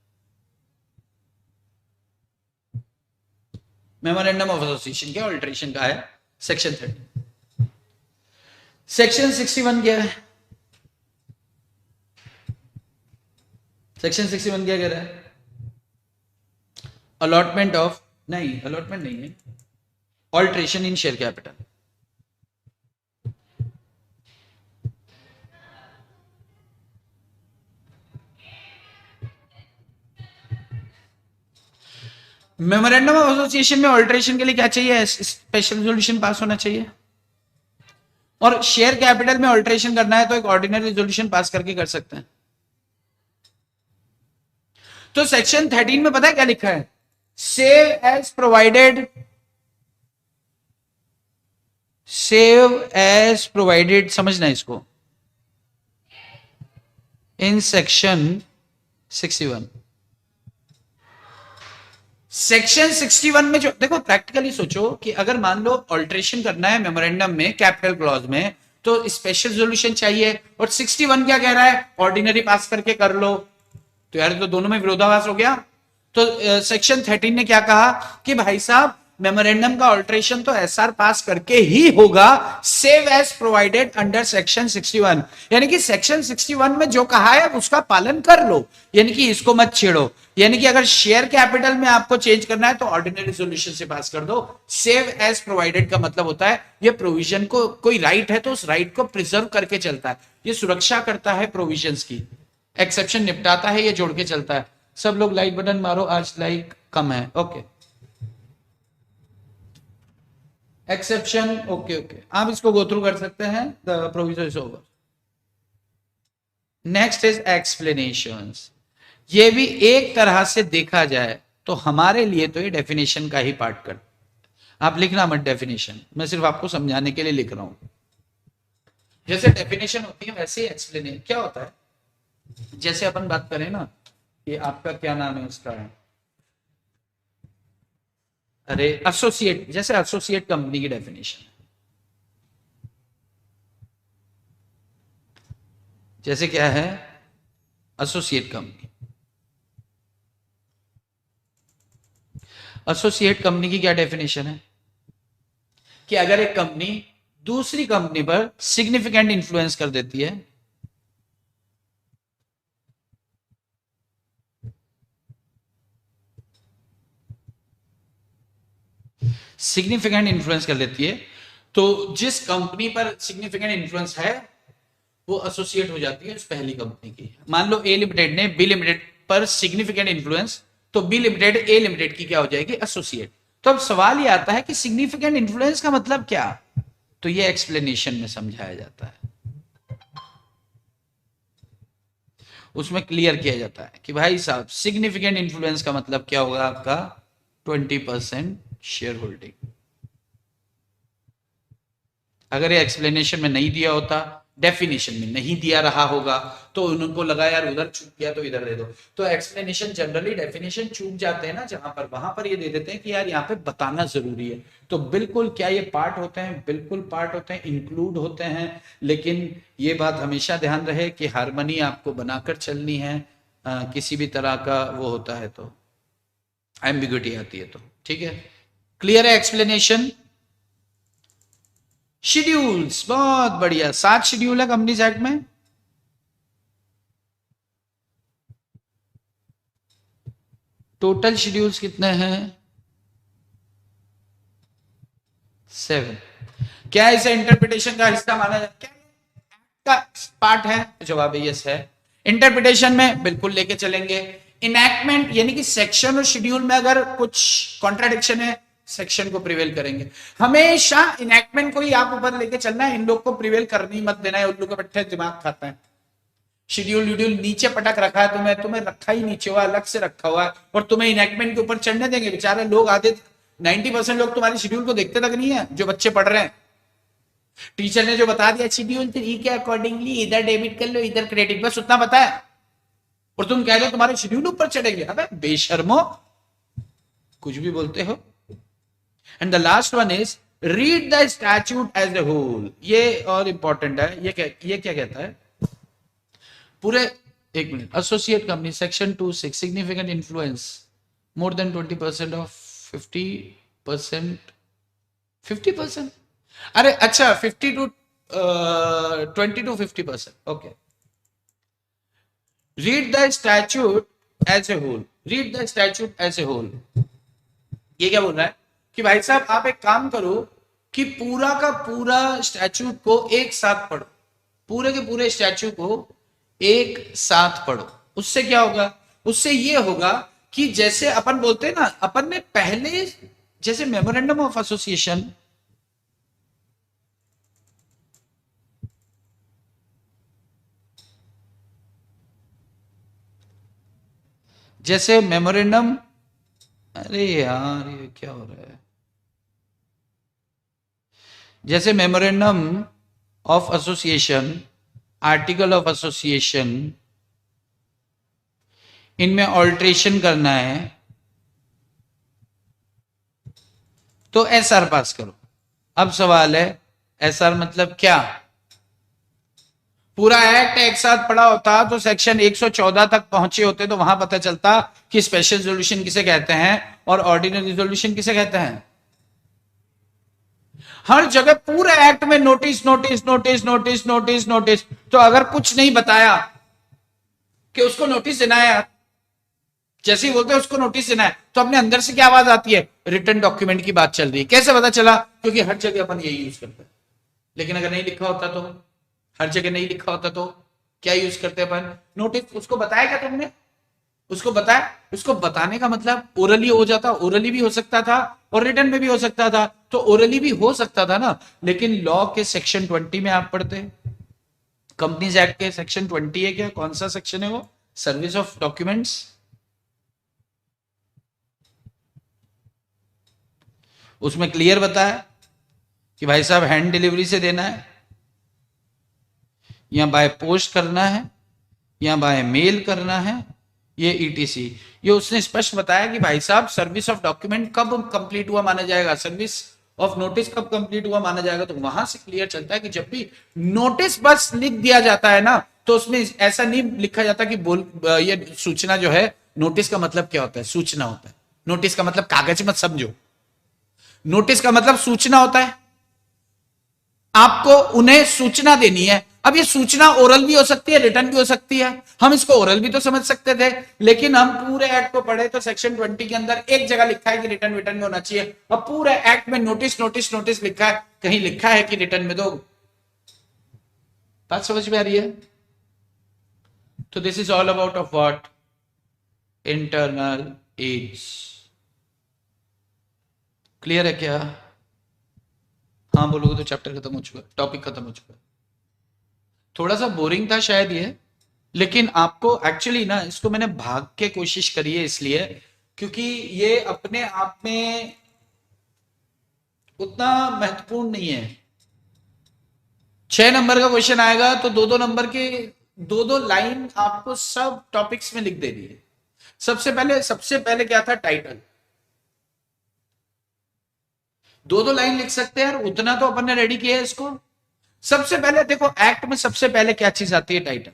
मेमोरेंडम ऑफ एसोसिएशन के ऑल्ट्रेशन का है सेक्शन 13। सेक्शन 61 क्या है, सेक्शन 61 क्या कह रहा है, अलॉटमेंट ऑफ, नहीं अलॉटमेंट नहीं है, alteration in share capital. Memorandum of association में ऑल्टरेशन के लिए क्या चाहिए? स्पेशल रेजोल्यूशन पास होना चाहिए। और शेयर कैपिटल में ऑल्टरेशन करना है तो एक ऑर्डिनरी रेजोल्यूशन पास करके कर सकते हैं। तो सेक्शन 13 में पता है क्या लिखा है? Save as provided, save as provided, समझना इसको, इन सेक्शन 61। सेक्शन 61 में जो देखो, प्रैक्टिकली सोचो कि अगर मान लो ऑल्टरेशन करना है मेमोरेंडम में कैपिटल क्लॉज में, तो स्पेशल रेजोल्यूशन चाहिए, और 61 क्या कह रहा है? ऑर्डिनरी पास करके कर लो। तो यार तो दोनों में विरोधाभास हो गया। तो सेक्शन 13 ने क्या कहा कि भाई साहब मेमोरेंडम का ऑल्टरेशन तो एसआर पास करके ही होगा, save as provided under section 61। यानी कि सेक्शन 61 में जो कहा है उसका पालन कर लो, यानी कि इसको मत छेड़ो। यानी कि अगर शेयर कैपिटल में आपको चेंज करना है तो ऑर्डिनरी रेजोल्यूशन से पास कर दो। सेव एज प्रोवाइडेड का मतलब होता है ये प्रोविजन को, कोई राइट है तो उस राइट को प्रिजर्व करके चलता है, ये सुरक्षा करता है प्रोविजंस की, एक्सेप्शन निपटाता है, ये जोड़ के चलता है। सब लोग लाइक बटन मारो, आज लाइक कम है। ओके, एक्सेप्शन, ओके ओके, आप इसको गो थ्रू कर सकते हैं। The provision is over. Next is explanations. ये भी एक तरह से देखा जाए तो हमारे लिए तो ये डेफिनेशन का ही पार्ट कर, आप लिखना मत डेफिनेशन, मैं सिर्फ आपको समझाने के लिए लिख रहा हूं। जैसे डेफिनेशन होती है वैसे ही एक्सप्लेनेशन क्या होता है। जैसे अपन बात करें ना कि आपका क्या नाम है उसका, अरे एसोसिएट, जैसे एसोसिएट कंपनी की डेफिनेशन, जैसे क्या है एसोसिएट कंपनी। एसोसिएट कंपनी की क्या डेफिनेशन है कि अगर एक कंपनी दूसरी कंपनी पर सिग्निफिकेंट इंफ्लुएंस कर देती है, सिग्निफिकेंट इंफ्लुएंस कर लेती है, तो जिस कंपनी पर सिग्निफिकेंट इंफ्लुएंस है वो एसोसिएट हो जाती है उस पहली कंपनी की। मान लो ए लिमिटेड ने बी लिमिटेड पर सिग्निफिकेंट इंफ्लुएंस, तो बी लिमिटेड ए लिमिटेड की क्या हो जाएगी? एसोसिएट। तो अब सवाल ये आता है कि सिग्निफिकेंट इंफ्लुएंस का मतलब क्या? तो ये एक्सप्लेनेशन में समझाया जाता है, उसमें क्लियर किया जाता है कि भाई साहब सिग्निफिकेंट इंफ्लुएंस का मतलब क्या होगा? आपका 20% शेयर होल्डिंग। अगर ये एक्सप्लेनेशन में नहीं दिया होता, डेफिनेशन में नहीं दिया रहा होगा, तो उनको लगा यार उधर चूक गया तो इधर दे दो। तो एक्सप्लेनेशन जनरली डेफिनेशन चूक जाते हैं ना जहां पर, वहां पर ये दे देते हैं कि यार यहाँ पे बताना जरूरी है। तो बिल्कुल क्या ये पार्ट होते हैं? बिल्कुल पार्ट होते हैं, इंक्लूड होते हैं। लेकिन ये बात हमेशा ध्यान रहे कि हारमोनी आपको बनाकर चलनी है, किसी भी तरह का वो होता है तो एम्बिग्युइटी आती है तो, ठीक है। क्लियर है एक्सप्लेनेशन? शेड्यूल्स, बहुत बढ़िया, 7 शेड्यूल है कंपनीज एक्ट में। टोटल शेड्यूल्स कितने हैं? 7। क्या इसे इंटरप्रिटेशन का हिस्सा माना जाता है? का पार्ट है? जवाब है यस है। इंटरप्रिटेशन में बिल्कुल लेके चलेंगे। इनैक्टमेंट यानी कि सेक्शन और शेड्यूल में अगर कुछ कॉन्ट्राडिक्शन है, सेक्शन को प्रिवेल करेंगे। हमेशा इनैक्टमेंट को ही आप ऊपर लेके चलना है, इन लोग को प्रिवेल करनी मत देना है, उन लोग के पट्टे दिमाग खाता है। शेड्यूल वीड्यूल नीचे पटक रखा है, तुम्हें रखा ही नीचे हुआ, अलग से रखा हुआ है, और तुम्हें इनैक्टमेंट के ऊपर चढ़ने देंगे? बेचारे लोग, आधे 90% लोग तुम्हारे शेड्यूल को देखते तक नहीं है, जो बच्चे पढ़ रहे हैं। टीचर ने जो बता दिया शेड्यूल 3 के अकॉर्डिंगली इधर डेबिट कर लो, इधर क्रेडिट, बस उतना पता है, और तुम कह दो तुम्हारे शेड्यूल ऊपर चढ़ेंगे। अबे बेशर्मो, कुछ भी बोलते हो। And the last one is read the statute as a whole. ये और इंपॉर्टेंट है। ये क्या कहता है पूरे, एक minute, associate company section 2(6) significant influence more than 20% of 50%, 50%, अरे अच्छा 50 to 20 to 50%, okay. Read the statute as a whole, read the statute as a whole. ये क्या बोल रहा है कि भाई साहब आप एक काम करो कि पूरा का पूरा स्टैट्यूट को एक साथ पढ़ो, पूरे के पूरे स्टैच्यू को एक साथ पढ़ो। उससे क्या होगा? उससे ये होगा कि जैसे अपन बोलते हैं ना, अपन ने पहले जैसे मेमोरेंडम ऑफ एसोसिएशन, जैसे मेमोरेंडम, अरे यार ये क्या हो रहा है, जैसे memorandum of association, article of association, इनमें ऑल्ट्रेशन करना है तो एसआर पास करो। अब सवाल है एसआर मतलब क्या? पूरा एक्ट एक साथ पड़ा होता तो सेक्शन 114 तक पहुंचे होते तो वहां पता चलता कि स्पेशल रिजोल्यूशन किसे कहते हैं और ऑर्डिनरी रिजोल्यूशन किसे कहते हैं। हर जगह पूरे एक्ट में notice notice notice notice notice notice, तो अगर कुछ नहीं बताया कि उसको नोटिस देना है, जैसे ही बोलते हैं उसको नोटिस देना है, तो अपने अंदर से क्या आवाज आती है? रिटर्न डॉक्यूमेंट की बात चल रही है। कैसे पता चला? क्योंकि हर जगह अपन यही यूज करते हैं। लेकिन अगर नहीं लिखा होता तो, हर जगह नहीं लिखा होता तो क्या यूज करते अपन? नोटिस। उसको बताया क्या तुमने? उसको बताया। उसको बताने का मतलब ओरली हो जाता, ओरली भी हो सकता था और रिटर्न में भी हो सकता था, तो ओरली भी हो सकता था ना। लेकिन लॉ के सेक्शन 20 में आप पढ़ते हैं, कंपनीज एक्ट के सेक्शन 20 है क्या? कौन सा सेक्शन है वो? Service of documents. उसमें क्लियर बताया कि भाई साहब हैंड डिलीवरी से देना है, या बाय पोस्ट करना है, या बाय मेल करना है, ये ईटीसी। ये उसने स्पष्ट बताया कि भाई साहब सर्विस ऑफ डॉक्यूमेंट कब कंप्लीट हुआ माना जाएगा, सर्विस ऑफ नोटिस कब कंप्लीट हुआ माना जाएगा। तो वहां से क्लियर चलता है कि जब भी नोटिस बस लिख दिया जाता है ना, तो उसमें ऐसा नहीं लिखा जाता कि ये सूचना जो है, नोटिस का मतलब क्या होता है? सूचना होता है। नोटिस का मतलब कागज मत समझो, नोटिस का मतलब सूचना होता है। आपको उन्हें सूचना देनी है। अब ये सूचना ओरल भी हो सकती है, रिटर्न भी हो सकती है। हम इसको ओरल भी तो समझ सकते थे, लेकिन हम पूरे एक्ट को पढ़े तो सेक्शन 20 के अंदर एक जगह लिखा है कि रिटर्न रिटर्न में होना चाहिए, और पूरे एक्ट में नोटिस नोटिस नोटिस लिखा है, कहीं लिखा है कि रिटर्न में दो। बात समझ में आ रही है? तो this is all about of what? Internal aids. Clear है क्या? हाँ बोलोगे तो चैप्टर खत्म हो चुका, टॉपिक खत्म हो चुका। थोड़ा सा बोरिंग था शायद ये, लेकिन आपको एक्चुअली ना इसको मैंने भाग के कोशिश करी है इसलिए क्योंकि ये अपने आप में उतना महत्वपूर्ण नहीं है। 6 नंबर का क्वेश्चन आएगा तो 2-2 नंबर के 2-2 लाइन आपको सब टॉपिक्स में लिख देनी है। सबसे पहले क्या था? टाइटल। 2-2 लाइन लिख हैं यार, उतना तो अपन ने रेडी किया है इसको। सबसे पहले देखो, एक्ट में सबसे पहले क्या चीज आती है? टाइटल,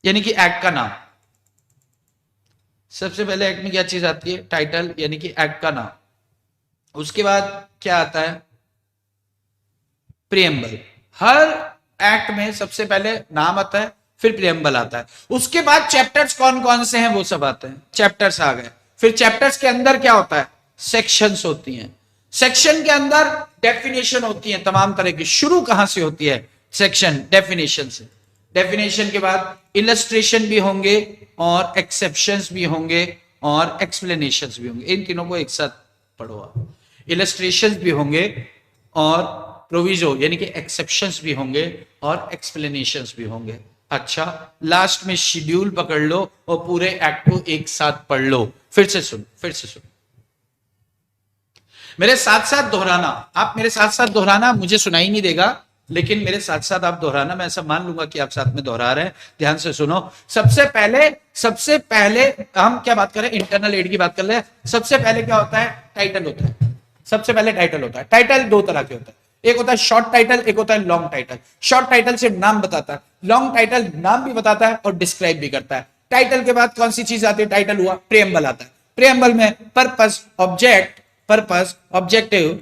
यानी कि एक्ट का नाम। सबसे पहले एक्ट में क्या चीज आती है? टाइटल, यानी कि एक्ट का नाम। उसके बाद क्या आता है? प्रियम्बल। हर एक्ट में सबसे पहले नाम आता है, फिर प्रियम्बल आता है। उसके बाद चैप्टर्स कौन कौन से हैं वो सब आते हैं। चैप्टर्स आ गए, फिर चैप्टर्स के अंदर क्या होता है? सेक्शंस होती हैं। सेक्शन के अंदर डेफिनेशन होती है तमाम तरह की। शुरू कहां से होती है? सेक्शन डेफिनेशन से। डेफिनेशन के बाद इलस्ट्रेशन भी होंगे और एक्सेप्शंस भी होंगे और एक्सप्लेनेशंस भी होंगे। इन तीनों को एक साथ पढ़ो आप। इलस्ट्रेशंस भी होंगे और प्रोविजो यानी कि एक्सेप्शंस भी होंगे और एक्सप्लेनेशंस भी होंगे। अच्छा, लास्ट में शेड्यूल पकड़ लो और पूरे एक्ट को एक साथ पढ़ लो। फिर से सुन, मेरे साथ साथ दोहराना। आप मेरे साथ साथ दोहराना, मुझे सुनाई नहीं देगा, लेकिन मेरे साथ साथ आप दोहराना। मैं ऐसा मान लूंगा कि आप साथ में दोहरा रहे हैं। ध्यान से सुनो। सबसे पहले हम क्या बात कर रहे हैं? इंटरनल एड की बात कर रहे हैं। सबसे पहले क्या होता है? टाइटल होता है। सबसे पहले टाइटल होता है। टाइटल 2 तरह के होता है, एक होता है शॉर्ट टाइटल, एक होता है लॉन्ग टाइटल। शॉर्ट टाइटल सिर्फ नाम बताता है, लॉन्ग टाइटल नाम भी बताता है और डिस्क्राइब भी करता है। टाइटल के बाद कौन सी चीज आती है? टाइटल हुआ, प्रियम्बल आता है। प्रियम्बल में पर्पस, ऑब्जेक्टिव,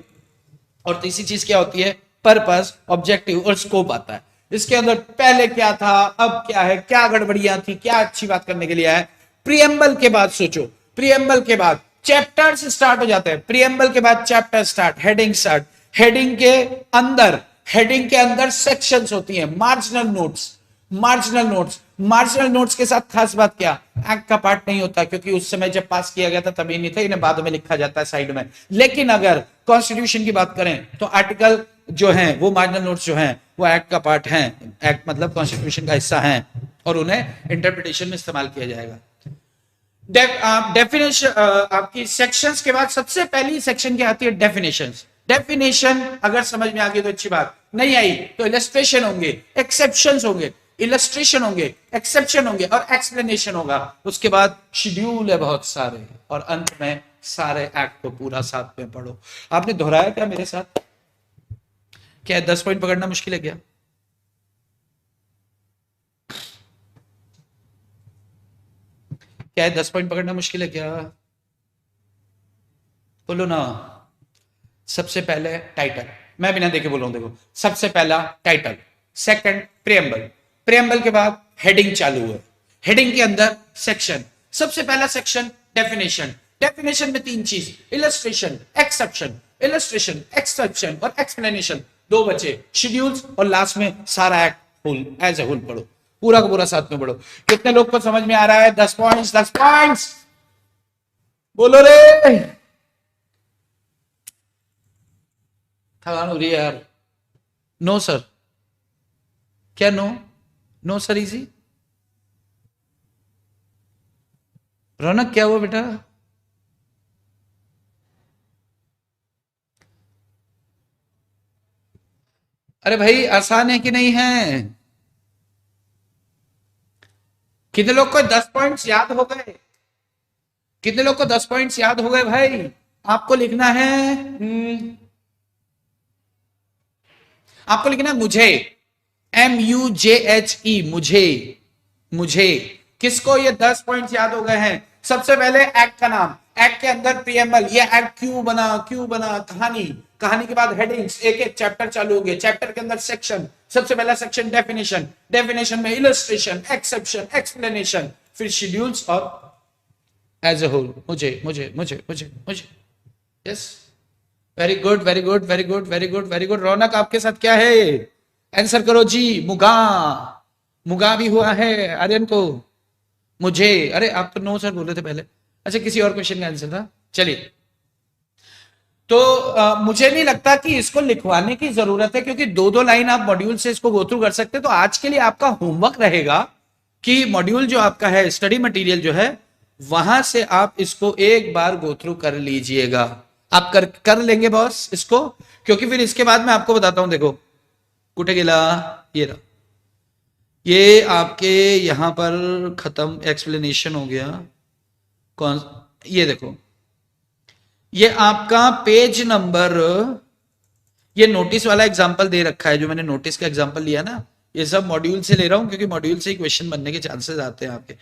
और तीसरी चीज क्या होती है? पर्पस, ऑब्जेक्टिव और स्कोप आता है। इसके अंदर पहले क्या था, अब क्या है, क्या गड़बड़ियां थी, क्या अच्छी बात करने के लिए है। प्रियम्बल के बाद सोचो, प्रियम्बल के बाद चैप्टर्स स्टार्ट हो जाते हैं। प्रियम्बल के बाद chapter start, heading start. Heading के अंदर सेक्शंस होती हैं, marginal notes. Marginal notes, marginal notes के साथ खास बात क्या, एक्ट का पार्ट नहीं होता, क्योंकि उस समय जब पास किया गया था तभी नहीं था, इन्हें बाद में लिखा जाता है साइड में। लेकिन अगर कॉन्स्टिट्यूशन की बात करें तो आर्टिकल जो है वो मार्जिनल नोट्स जो हैं वो एक्ट का पार्ट हैं, एक्ट मतलब कॉन्स्टिट्यूशन का हिस्सा हैं, और उन्हें इंटरप्रिटेशन में इस्तेमाल किया जाएगा। डेफिनेशन आपकी सेक्शंस के बाद सबसे पहली सेक्शन क्या आती है, डेफिनेशंस। डेफिनेशन अगर समझ में आ गई तो अच्छी बात, नहीं आई तो इलस्ट्रेशन होंगे, एक्सेप्शंस होंगे, इलस्ट्रेशन होंगे, एक्सेप्शन होंगे और एक्सप्लेनेशन होगा। उसके बाद शेड्यूल है बहुत सारे, और अंत में सारे एक्ट को पूरा साथ में पढ़ो। आपने दोहराया क्या मेरे साथ? क्या 10 पॉइंट पकड़ना मुश्किल है क्या? क्या है 10 पॉइंट पकड़ना मुश्किल है क्या? बोलो ना। सबसे पहले टाइटल, मैं बिना देखे बोल रहा हूं, देखो सबसे पहला टाइटल, सेकंड प्रेम्बल, प्रेम्बल के बाद हेडिंग चालू है, हेडिंग के अंदर सेक्शन, सबसे पहला सेक्शन डेफिनेशन, डेफिनेशन में तीन चीज, इलस्ट्रेशन, एक्सेप्शन, इलस्ट्रेशन, एक्सेप्शन और एक्सप्लेनेशन, दो बचे शेड्यूल्स, और लास्ट में सारा act whole as a whole पढ़ो, पूरा का पूरा साथ में पढ़ो। कितने लोग को समझ में आ रहा है? 10 पॉइंट्स, 10 पॉइंट्स बोलो रे। थकान हो रही है यार। नो सर, क्या no? No sir easy. Raunak क्या हुआ बेटा? अरे भाई आसान है कि नहीं है? कितने लोग को 10 पॉइंट्स याद हो गए? कितने लोग को 10 पॉइंट्स याद हो गए भाई? आपको लिखना है आपको लिखना है मुझे, MUJHE, मुझे, मुझे। किसको ये 10 पॉइंट्स याद हो गए हैं? सबसे पहले एक्ट का नाम, एक्ट के अंदर प्रीएम्बल, ये एक्ट क्यों बना, क्यों बना, कहानी, कहानी के बाद हेडिंग्स, एक एक चैप्टर चालू हो गए, चैप्टर के अंदर सेक्शन, सबसे पहला सेक्शन डेफिनेशन, डेफिनेशन में इलस्ट्रेशन, एक्सेप्शन, एक्सप्लेनेशन, फिर शेड्यूल्स और एज ए होल, मुझे मुझे मुझे मुझे मुझे। Yes, very good very good very good very good very good. Raunak आपके साथ क्या है? आंसर करो जी। मुगा, मुगा भी हुआ है आर्यन को। मुझे, अरे आप तो नो सर बोल रहे थे पहले। अच्छा किसी और क्वेश्चन का आंसर था, चलिए। तो मुझे नहीं लगता कि इसको लिखवाने की जरूरत है, क्योंकि दो दो लाइन आप मॉड्यूल से इसको गो थ्रू कर सकते हैं। तो आज के लिए आपका होमवर्क रहेगा कि मॉड्यूल जो आपका है, स्टडी मटेरियल जो है, वहां से आप इसको एक बार गो थ्रू कर लीजिएगा। आप कर लेंगे बॉस इसको? क्योंकि फिर इसके बाद मैं आपको बताता हूं, देखो कुटे गिला, ये रहा, ये आपके यहां पर खत्म, एक्सप्लेनेशन हो गया। कौन, ये देखो, ये आपका पेज नंबर, ये नोटिस वाला एग्जांपल दे रखा है, जो मैंने नोटिस का एग्जांपल लिया ना, ये सब मॉड्यूल से ले रहा हूं, क्योंकि मॉड्यूल से ही क्वेश्चन बनने के चांसेस आते हैं आपके।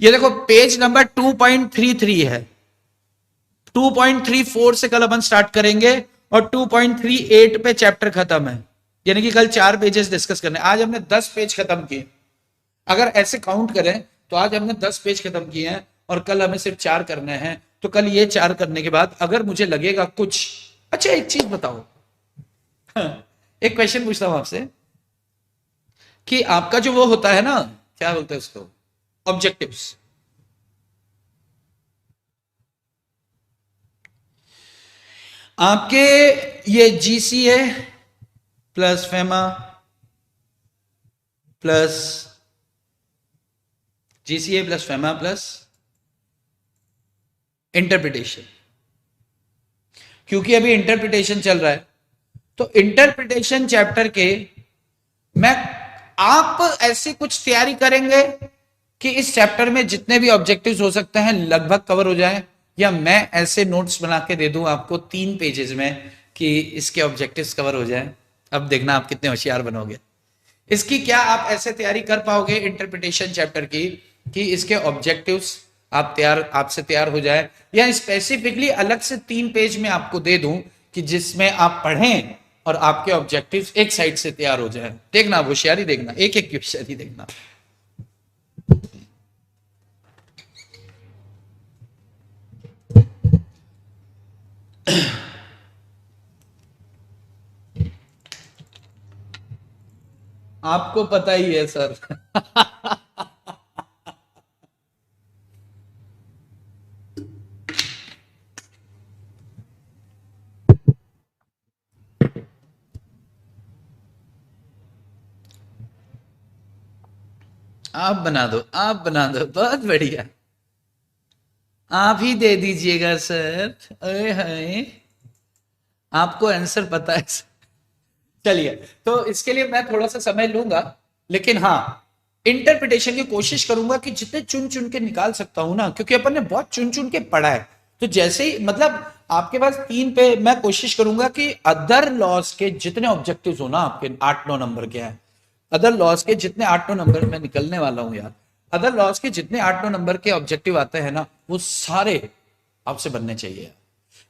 ये देखो पेज नंबर 2.33 है, 2.34 से कल अपन स्टार्ट करेंगे, और 2.38 पे चैप्टर खत्म है, यानी कि कल 4 पेजेस डिस्कस करने। आज हमने 10 पेज खत्म किए, अगर ऐसे काउंट करें तो आज हमने 10 पेज खत्म किए हैं, और कल हमें सिर्फ 4 करने हैं। तो कल ये 4 करने के बाद अगर मुझे लगेगा कुछ, अच्छा एक चीज बताओ, एक क्वेश्चन पूछता हूं आपसे, कि आपका जो वो होता है ना, क्या बोलते हैं उसको, ऑब्जेक्टिव्स, आपके ये GCA plus FEMA plus GCA plus FEMA plus interpretation, क्योंकि अभी इंटरप्रिटेशन चल रहा है, तो इंटरप्रिटेशन चैप्टर के मैं, आप ऐसी कुछ तैयारी करेंगे कि इस चैप्टर में जितने भी ऑब्जेक्टिव्स हो सकते हैं लगभग कवर हो जाए, या मैं ऐसे नोट्स बना के दे दूं आपको 3 पेजेस में कि इसके ऑब्जेक्टिव्स कवर हो जाए? अब देखना आप कितने होशियार बनोगे। इसकी क्या आप ऐसे तैयारी कर पाओगे इंटरप्रिटेशन चैप्टर की कि इसके ऑब्जेक्टिव्स आपसे तैयार हो जाए, या स्पेसिफिकली अलग से 3 पेज में आपको दे दूं कि जिसमें आप पढ़ें और आपके ऑब्जेक्टिव्स एक साइड से तैयार हो जाए? देखना, होशियारी देखना, एक एक की होशियारी देखना। आपको पता ही है सर। आप बना दो, आप बना दो, बहुत बढ़िया। आप ही दे दीजिएगा सर। अरे हाय, आपको आंसर पता है। चलिए, तो इसके लिए मैं थोड़ा सा समय लूंगा, लेकिन हाँ, इंटरप्रिटेशन की कोशिश करूंगा कि जितने चुन चुन के निकाल सकता हूं ना, क्योंकि अपन ने बहुत चुन चुन के पढ़ा है। तो जैसे ही मतलब आपके पास 3 पे मैं कोशिश करूंगा कि अदर लॉस के जितने ऑब्जेक्टिव्स हो ना, आपके 8-9 नंबर के हैं, अदर लॉस के जितने 8-9 नंबर में निकलने वाला हूं यार, अदर लॉस के जितने 8-9 नंबर के ऑब्जेक्टिव आते हैं ना, वो सारे आपसे बनने चाहिए।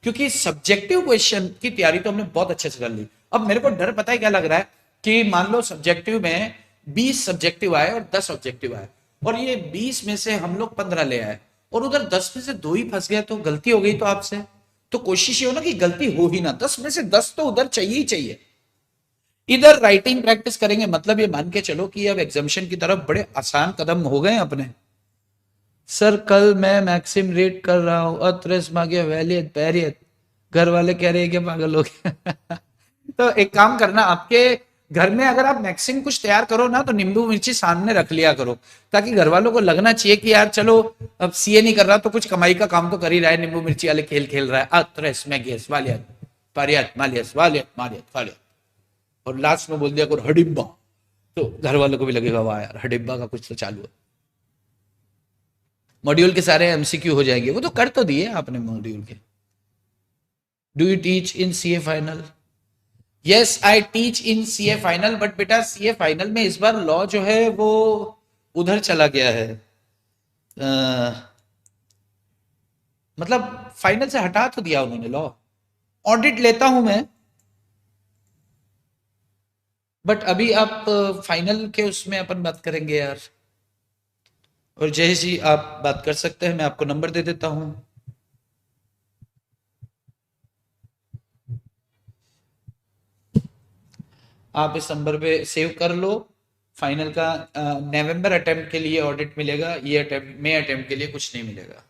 क्योंकि सब्जेक्टिव क्वेश्चन की तैयारी तो हमने बहुत अच्छे से कर ली। अब मेरे को डर पता है क्या लग रहा है, कि मान लो सब्जेक्टिव में 20 सब्जेक्टिव आए और 10 ऑब्जेक्टिव आए, और ये 20 में से हम लोग 15 ले आए, और उधर 10 में से 2 ही फंस गया, तो गलती हो गई तो आपसे। तो कोशिश ये हो ना कि गलती हो ही ना, 10 में से 10 तो उधर चाहिए ही चाहिए। इधर राइटिंग प्रैक्टिस करेंगे, मतलब ये मान के चलो कि अब एग्जामिशन की तरफ बड़े आसान कदम हो गए अपने। सर कल मैं मैक्सिम रीड कर रहा हूँ, अत्रस मागे वैलियत पैरियत, घर वाले कह रहे हैं कि पागल हो गया। तो एक काम करना, आपके घर में अगर आप मैक्सिम कुछ तैयार करो ना, तो नींबू मिर्ची सामने रख लिया करो, ताकि घर वालों को लगना चाहिए कि यार चलो, अब सीए नहीं कर रहा तो कुछ कमाई का काम तो कर ही रहा है, नींबू मिर्ची वाले खेल खेल रहा है। अत्रस मैगियस वालियत पारियत मालियस वालियत मारियत फालियत, और लास्ट में बोल दिया करो हडिब्बा, तो घर वालों को भी लगेगा वाह यार, हडिब्बा का कुछ तो चालू है। मॉड्यूल के सारे एमसीक्यू हो जाएंगे, वो तो कर तो दिए आपने मॉड्यूल के। Do you teach in CA final? Yes I teach in CA final, but बेटा सीए फाइनल में इस बार लॉ जो है वो उधर चला गया है, मतलब फाइनल से हटा तो दिया उन्होंने लॉ। ऑडिट लेता हूं मैं, बट अभी आप फाइनल के उसमें अपन बात करेंगे यार। और जय जी आप बात कर सकते हैं, मैं आपको नंबर दे देता हूं। आप इस नंबर पे सेव कर लो। फाइनल का नवंबर अटेम्प्ट के लिए ऑडिट मिलेगा, ये अटेम्प्ट मई अटेम्प्ट के लिए कुछ नहीं मिलेगा।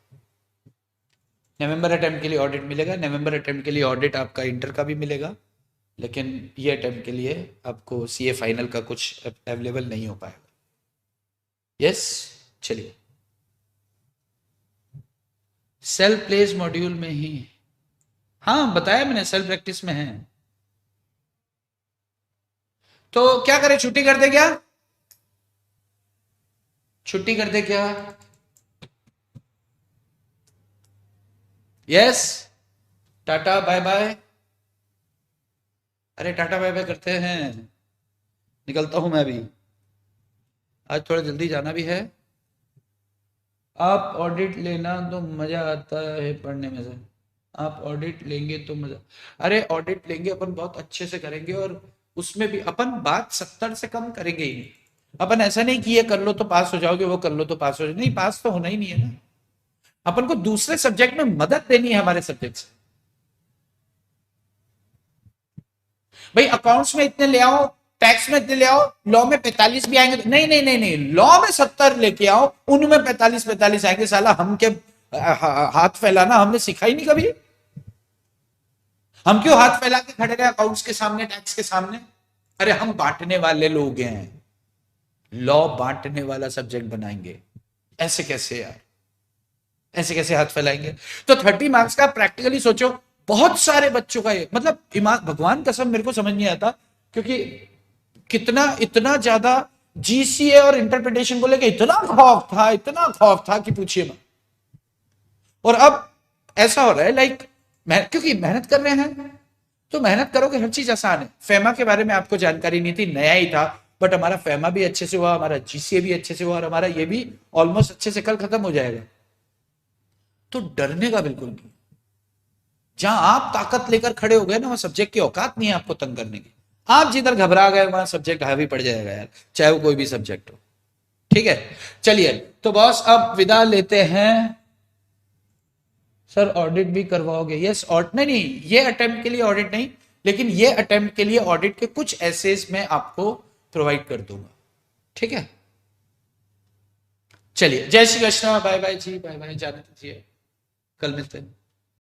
नवंबर अटेम्प्ट के लिए ऑडिट मिलेगा, नवंबर अटेम्प्ट के लिए ऑडिट आपका इंटर का भी मिलेगा, लेकिन ये अटेम्प्ट के लिए आपको सीए फाइनल का कुछ अवेलेबल नहीं हो पाएगा। यस, चलिए। सेल्फ प्लेस मॉड्यूल में ही, हाँ बताया मैंने, सेल्फ प्रैक्टिस में है। तो क्या करें, छुट्टी कर दे क्या? छुट्टी कर दे क्या? Yes, tata bye bye. अरे टाटा बाय बाय करते हैं, निकलता हूं मैं भी, आज थोड़ा जल्दी जाना भी है। आप ऑडिट लेना तो मजा आता है पढ़ने में से, आप ऑडिट लेंगे तो मजा। अरे ऑडिट लेंगे अपन, बहुत अच्छे से करेंगे, और उसमें भी अपन बात 70 से कम करेंगे ही नहीं। अपन ऐसा नहीं कि ये कर लो तो पास हो जाओगे, वो कर लो तो पास हो जाओगे, नहीं, पास तो होना ही नहीं है ना। अपन को दूसरे सब्जेक्ट में मदद देनी है हमारे सब्जेक्ट से। भाई अकाउंट्स में इतने ले आओ, टैक्स में इतने ले आओ, लॉ में 45 भी आएंगे तो नहीं नहीं नहीं नहीं, लॉ में 70 लेके आओ, उनमें 45 आएंगे। साला हम क्या हाथ फैलाना हमने सीखा ही नहीं कभी। हम क्यों हाथ फैला के खड़े रहे अकाउंट्स के सामने, टैक्स के सामने? अरे हम बांटने वाले लोग हैं, लॉ बांटने वाला सब्जेक्ट बनाएंगे। ऐसे कैसे यार, ऐसे कैसे हाथ फैलाएंगे? तो 30 मार्क्स का प्रैक्टिकली सोचो, बहुत सारे बच्चों का ये मतलब भगवान कसम मेरे को समझ नहीं आता, क्योंकि कितना इतना ज्यादा जीसीए और इंटरप्रिटेशन को लेकर इतना खौफ था, इतना खौफ था कि पूछिए मत। और अब ऐसा हो रहा है लाइक, क्योंकि मेहनत कर रहे हैं, तो मेहनत करोगे हर चीज आसान है। फेमा के बारे में आपको जानकारी नहीं थी, नया ही था, बट हमारा फेमा भी अच्छे से हुआ, हमारा जीसीए भी अच्छे से हुआ, और हमारा ये भी ऑलमोस्ट अच्छे से कल खत्म हो जाएगा। तो डरने का बिल्कुल नहीं। जहां आप ताकत लेकर खड़े हो गए ना, वहां सब्जेक्ट की औकात नहीं है आपको तंग करने की। आप जिधर घबरा गए वहां सब्जेक्ट हावी पड़ जाएगा यार, चाहे वो कोई भी सब्जेक्ट हो। ठीक है, चलिए तो बॉस अब विदा लेते हैं। सर ऑडिट भी करवाओगे? यस, ऑडिट नहीं नहीं, ये अटेम्प्ट के लिए ऑडिट नहीं, लेकिन ये अटेम्प्ट के लिए ऑडिट के कुछ एसेस मैं आपको प्रोवाइड कर दूंगा। ठीक है, चलिए, जय श्री कृष्ण, बाय बाय जी, बाय बाय, जाने दीजिए, कल मिलते हैं।